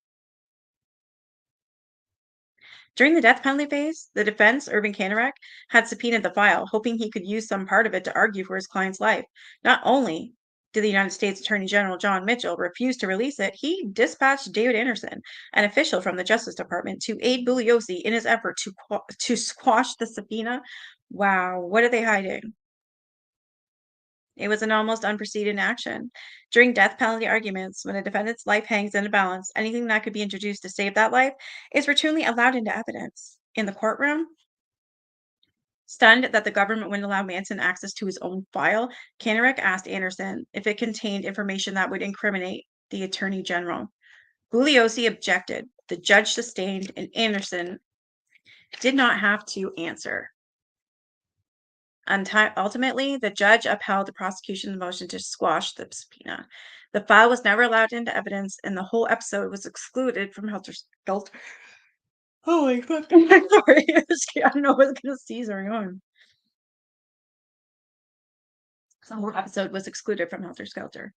During the death penalty phase, the defense, Irving Kanarek, had subpoenaed the file, hoping he could use some part of it to argue for his client's life. Not only did the United States Attorney General John Mitchell refuse to release it, he dispatched David Anderson, an official from the Justice Department, to aid Bugliosi in his effort to squash the subpoena. Wow, what are they hiding? It was an almost unprecedented action. During death penalty arguments, when a defendant's life hangs in a balance, anything that could be introduced to save that life is routinely allowed into evidence. In the courtroom, stunned that the government wouldn't allow Manson access to his own file, Kanarek asked Anderson if it contained information that would incriminate the Attorney General. Bugliosi objected. The judge sustained, and Anderson did not have to answer. Ultimately, the judge upheld the prosecution's motion to squash the subpoena. The file was never allowed into evidence, and the whole episode was excluded from Helter Skelter. Holy fuck! I'm sorry, I don't know what's gonna seize or on. The whole episode was excluded from Helter Skelter.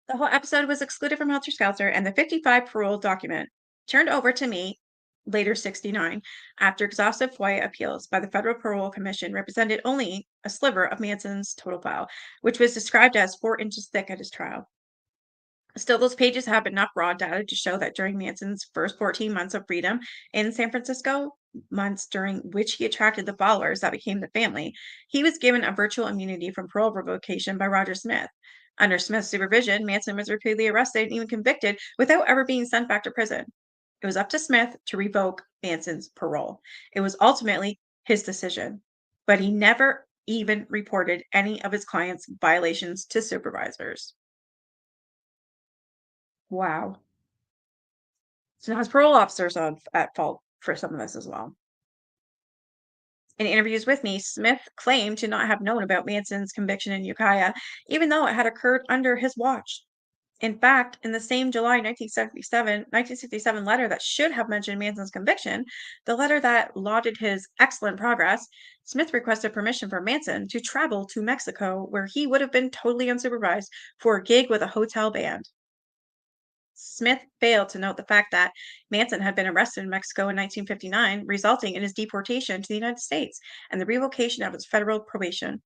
The whole episode was excluded from Helter Skelter, and the 55 parole document turned over to me, later 69, after exhaustive FOIA appeals by the Federal Parole Commission represented only a sliver of Manson's total file, which was described as 4 inches thick at his trial. Still, those pages have enough raw data to show that during Manson's first 14 months of freedom in San Francisco, months during which he attracted the followers that became the family, he was given a virtual immunity from parole revocation by Roger Smith. Under Smith's supervision, Manson was repeatedly arrested and even convicted without ever being sent back to prison. It was up to Smith to revoke Manson's parole. It was ultimately his decision, but he never even reported any of his clients' violations to supervisors. Wow. So now his parole officers are at fault for some of this as well. In interviews with me, Smith claimed to not have known about Manson's conviction in Ukiah, even though it had occurred under his watch. In fact, in the same July 1967 letter that should have mentioned Manson's conviction, the letter that lauded his excellent progress, Smith requested permission for Manson to travel to Mexico, where he would have been totally unsupervised for a gig with a hotel band. Smith failed to note the fact that Manson had been arrested in Mexico in 1959, resulting in his deportation to the United States and the revocation of his federal probation.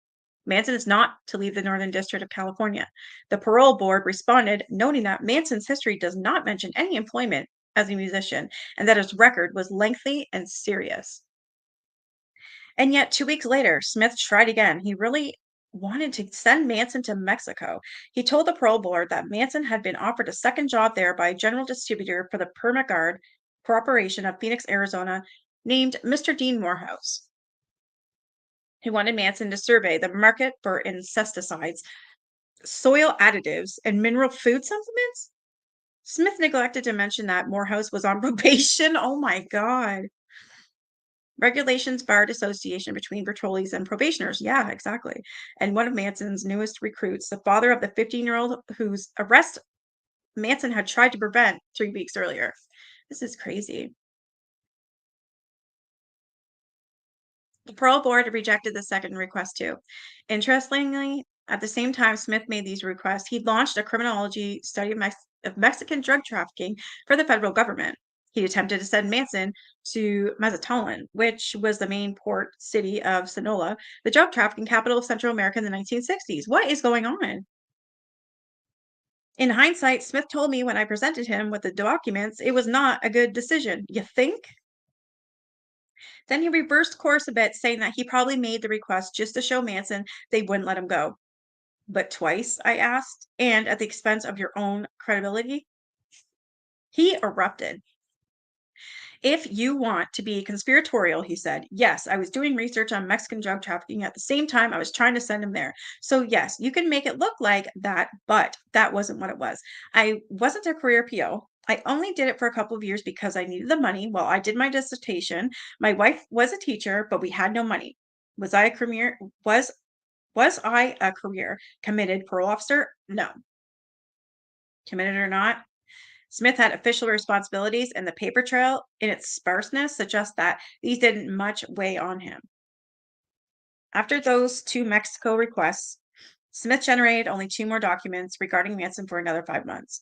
Manson is not to leave the Northern District of California. The parole board responded, noting that Manson's history does not mention any employment as a musician and that his record was lengthy and serious. And yet, 2 weeks later, Smith tried again. He really wanted to send Manson to Mexico. He told the parole board that Manson had been offered a second job there by a general distributor for the Perma Guard Corporation of Phoenix, Arizona, named Mr. Dean Morehouse, who wanted Manson to survey the market for insecticides, soil additives, and mineral food supplements. Smith neglected to mention that Morehouse was on probation. Oh my God. Regulations barred association between patrollees and probationers. Yeah, exactly. And one of Manson's newest recruits, the father of the 15-year-old whose arrest Manson had tried to prevent 3 weeks earlier. This is crazy. The parole board rejected the second request too. Interestingly, at the same time Smith made these requests, he launched a criminology study of Mexican drug trafficking for the federal government. He attempted to send Manson to Mazatlan, which was the main port city of Sinaloa, the drug trafficking capital of Central America in the 1960s. What is going on? In hindsight, Smith told me when I presented him with the documents, it was not a good decision. You think? Then he reversed course a bit, saying that he probably made the request just to show Manson they wouldn't let him go. But twice, I asked, and at the expense of your own credibility? He erupted. If you want to be conspiratorial, he said, yes, I was doing research on Mexican drug trafficking at the same time I was trying to send him there. So, yes, you can make it look like that, but that wasn't what it was. I wasn't a career PO. I only did it for a couple of years because I needed the money while I did my dissertation. My wife was a teacher, but we had no money. Was I a career was I a career committed parole officer? No. Committed or not, Smith had official responsibilities, and the paper trail, in its sparseness, suggests that these didn't much weigh on him. After those 2 Mexico requests, Smith generated only 2 more documents regarding Manson for another 5 months.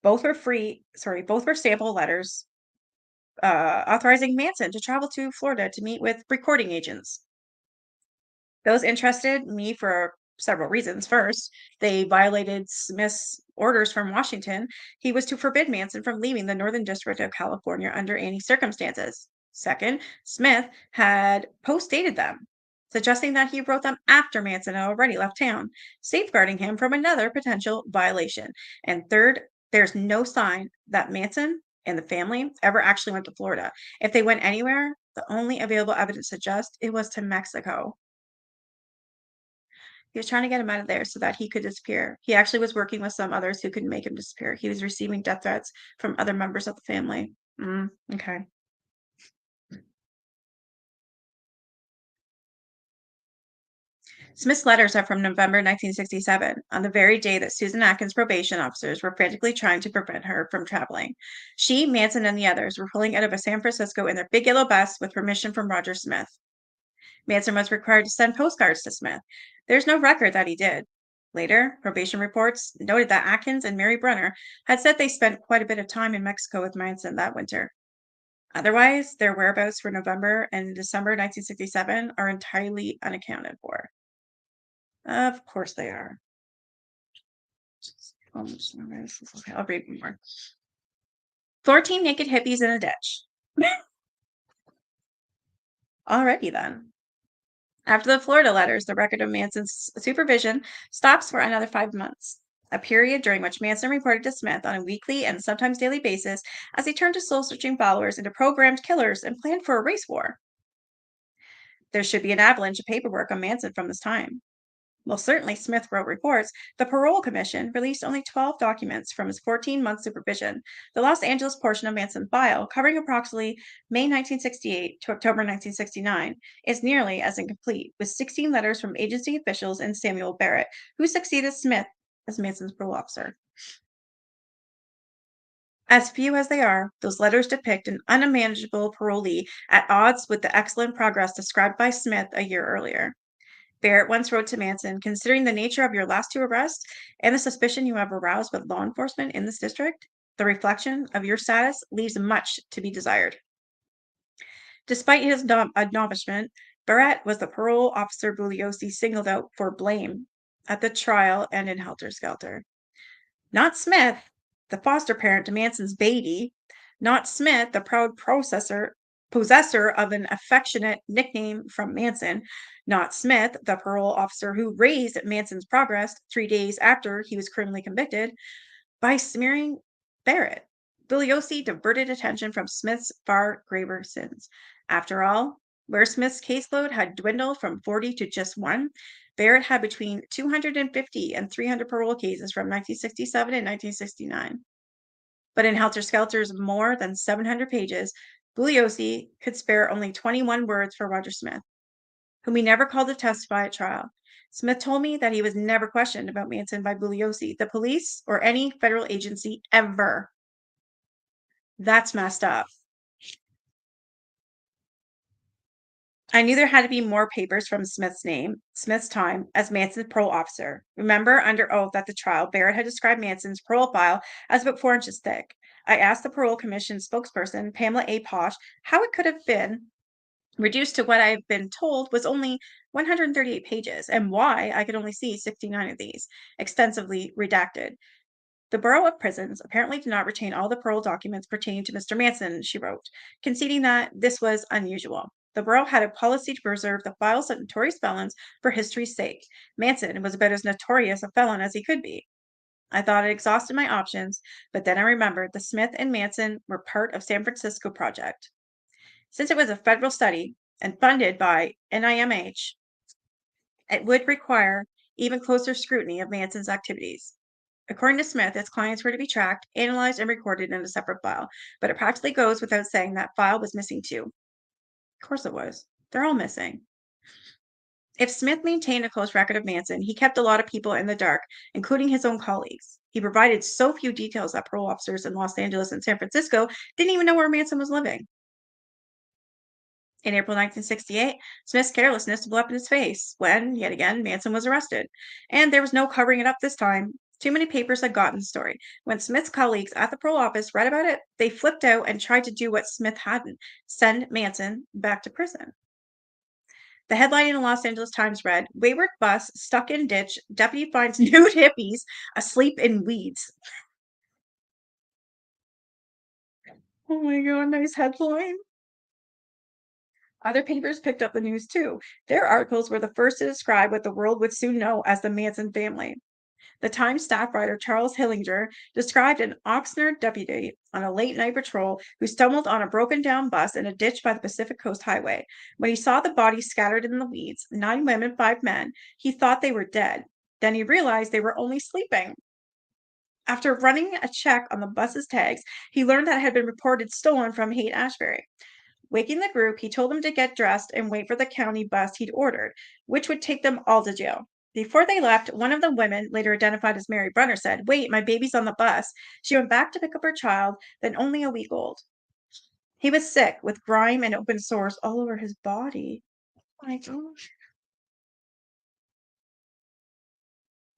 Both were sample letters authorizing Manson to travel to Florida to meet with recording agents. Those interested me for several reasons. First, they violated Smith's orders from Washington. He was to forbid Manson from leaving the Northern District of California under any circumstances. Second, Smith had post-dated them, suggesting that he wrote them after Manson had already left town, safeguarding him from another potential violation. And third, there's no sign that Manson and the family ever actually went to Florida. If they went anywhere, the only available evidence suggests it was to Mexico. He was trying to get him out of there so that he could disappear. He actually was working with some others who could make him disappear. He was receiving death threats from other members of the family. Okay. Smith's letters are from November 1967, on the very day that Susan Atkins' probation officers were frantically trying to prevent her from traveling. She, Manson, and the others were pulling out of San Francisco in their big yellow bus with permission from Roger Smith. Manson was required to send postcards to Smith. There's no record that he did. Later, probation reports noted that Atkins and Mary Brunner had said they spent quite a bit of time in Mexico with Manson that winter. Otherwise, their whereabouts for November and December 1967 are entirely unaccounted for. Of course they are. Okay, I'll read one more. 14 naked hippies in a ditch. Alrighty then. After the Florida letters, the record of Manson's supervision stops for another 5 months, a period during which Manson reported to Smith on a weekly and sometimes daily basis as he turned his soul-searching followers into programmed killers and planned for a race war. There should be an avalanche of paperwork on Manson from this time. Well, certainly Smith wrote reports. The Parole Commission released only 12 documents from his 14-month supervision. The Los Angeles portion of Manson's file, covering approximately May 1968 to October 1969, is nearly as incomplete, with 16 letters from agency officials and Samuel Barrett, who succeeded Smith as Manson's parole officer. As few as they are, those letters depict an unmanageable parolee at odds with the excellent progress described by Smith a year earlier. Barrett once wrote to Manson, considering the nature of your last 2 arrests and the suspicion you have aroused with law enforcement in this district, the reflection of your status leaves much to be desired. Despite his admonishment, Barrett was the parole officer Bugliosi singled out for blame at the trial and in Helter Skelter. Not Smith, the foster parent to Manson's baby, not Smith, the proud possessor of an affectionate nickname from Manson, not Smith, the parole officer who raised Manson's progress 3 days after he was criminally convicted. By smearing Barrett, Bugliosi diverted attention from Smith's far graver sins. After all, where Smith's caseload had dwindled from 40 to just one, Barrett had between 250 and 300 parole cases from 1967 and 1969. But in Helter Skelter's more than 700 pages, Bugliosi could spare only 21 words for Roger Smith, whom he never called to testify at trial. Smith told me that he was never questioned about Manson by Bugliosi, the police, or any federal agency ever. That's messed up. I knew there had to be more papers from Smith's time as Manson's parole officer. Remember under oath at the trial, Barrett had described Manson's parole file as about 4 inches thick. I asked the parole commission spokesperson, Pamela A. Posh, how it could have been reduced to what I've been told was only 138 pages, and why I could only see 69 of these, extensively redacted. The Bureau of Prisons apparently did not retain all the parole documents pertaining to Mr. Manson, she wrote, conceding that this was unusual. The Bureau had a policy to preserve the files of notorious felons for history's sake. Manson was about as notorious a felon as he could be. I thought I exhausted my options, but then I remembered the Smith and Manson were part of San Francisco project. Since it was a federal study and funded by NIMH, it would require even closer scrutiny of Manson's activities. According to Smith, his clients were to be tracked, analyzed, and recorded in a separate file, but it practically goes without saying that file was missing too. Of course it was. They're all missing. If Smith maintained a close record of Manson, he kept a lot of people in the dark, including his own colleagues. He provided so few details that parole officers in Los Angeles and San Francisco didn't even know where Manson was living. In April 1968, Smith's carelessness blew up in his face when, yet again, Manson was arrested. And there was no covering it up this time. Too many papers had gotten the story. When Smith's colleagues at the parole office read about it, they flipped out and tried to do what Smith hadn't, send Manson back to prison. The headline in the Los Angeles Times read, Wayward bus stuck in ditch, deputy finds nude hippies asleep in weeds. Oh my God, nice headline. Other papers picked up the news too. Their articles were the first to describe what the world would soon know as the Manson family. The Times staff writer Charles Hillinger described an Oxnard deputy on a late night patrol who stumbled on a broken down bus in a ditch by the Pacific Coast Highway. When he saw the bodies scattered in the weeds, 9 women, 5 men, he thought they were dead. Then he realized they were only sleeping. After running a check on the bus's tags, he learned that it had been reported stolen from Haight-Ashbury. Waking the group, he told them to get dressed and wait for the county bus he'd ordered, which would take them all to jail. Before they left, one of the women, later identified as Mary Brunner, said, Wait, my baby's on the bus. She went back to pick up her child, then only a week old. He was sick, with grime and open sores all over his body. Oh my gosh.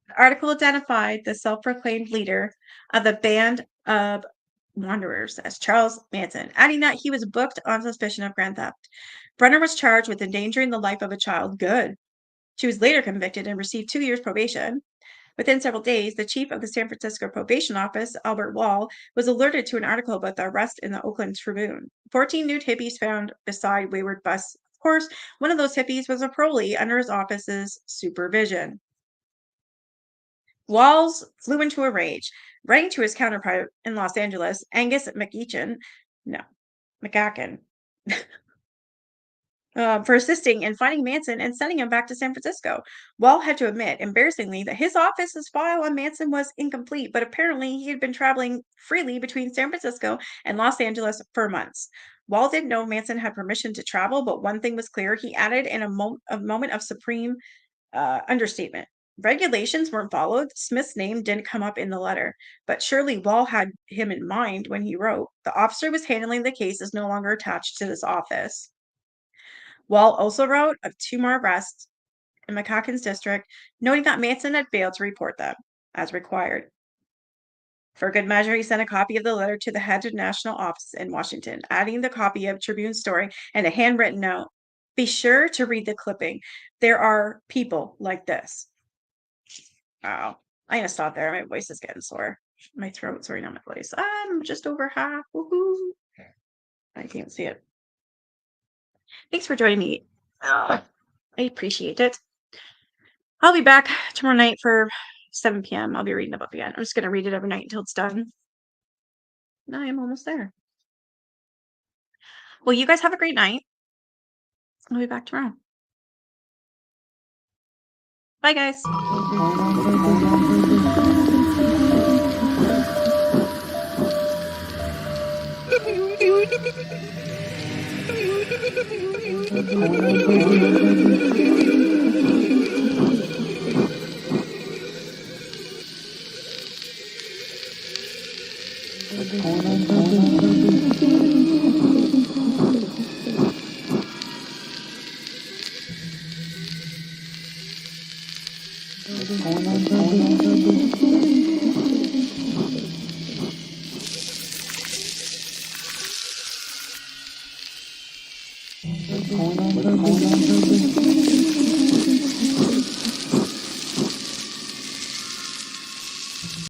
The article identified the self-proclaimed leader of the band of wanderers as Charles Manson, adding that he was booked on suspicion of grand theft. Brunner was charged with endangering the life of a child. Good. She was later convicted and received 2 years probation. Within several days, the chief of the San Francisco probation office, Albert Wall, was alerted to an article about the arrest in the Oakland Tribune. 14 nude hippies found beside wayward bus. Of course, one of those hippies was a parolee under his office's supervision. Walls flew into a rage, writing to his counterpart in Los Angeles, Angus McAcken, for assisting in finding Manson and sending him back to San Francisco. Wall had to admit, embarrassingly, that his office's file on Manson was incomplete, but apparently he had been traveling freely between San Francisco and Los Angeles for months. Wall didn't know Manson had permission to travel, but one thing was clear. He added in a moment of supreme understatement. Regulations weren't followed. Smith's name didn't come up in the letter, but surely Wall had him in mind when he wrote. The officer was handling the case is no longer attached to this office. Wall also wrote of 2 more arrests in McCacken's district, noting that Manson had failed to report them as required. For good measure, he sent a copy of the letter to the head of national office in Washington, adding the copy of Tribune's story and a handwritten note. Be sure to read the clipping. There are people like this. Wow. I'm gonna stop there. My voice is getting sore. My throat, sorry, not my voice. I'm just over half. Woohoo. I can't see it. Thanks for joining me. I appreciate it. I'll be back tomorrow night for 7 p.m. I'll be reading the book again. I'm just gonna read it every night until it's done. I am almost there. Well, you guys have a great night. I'll be back tomorrow. Bye, guys.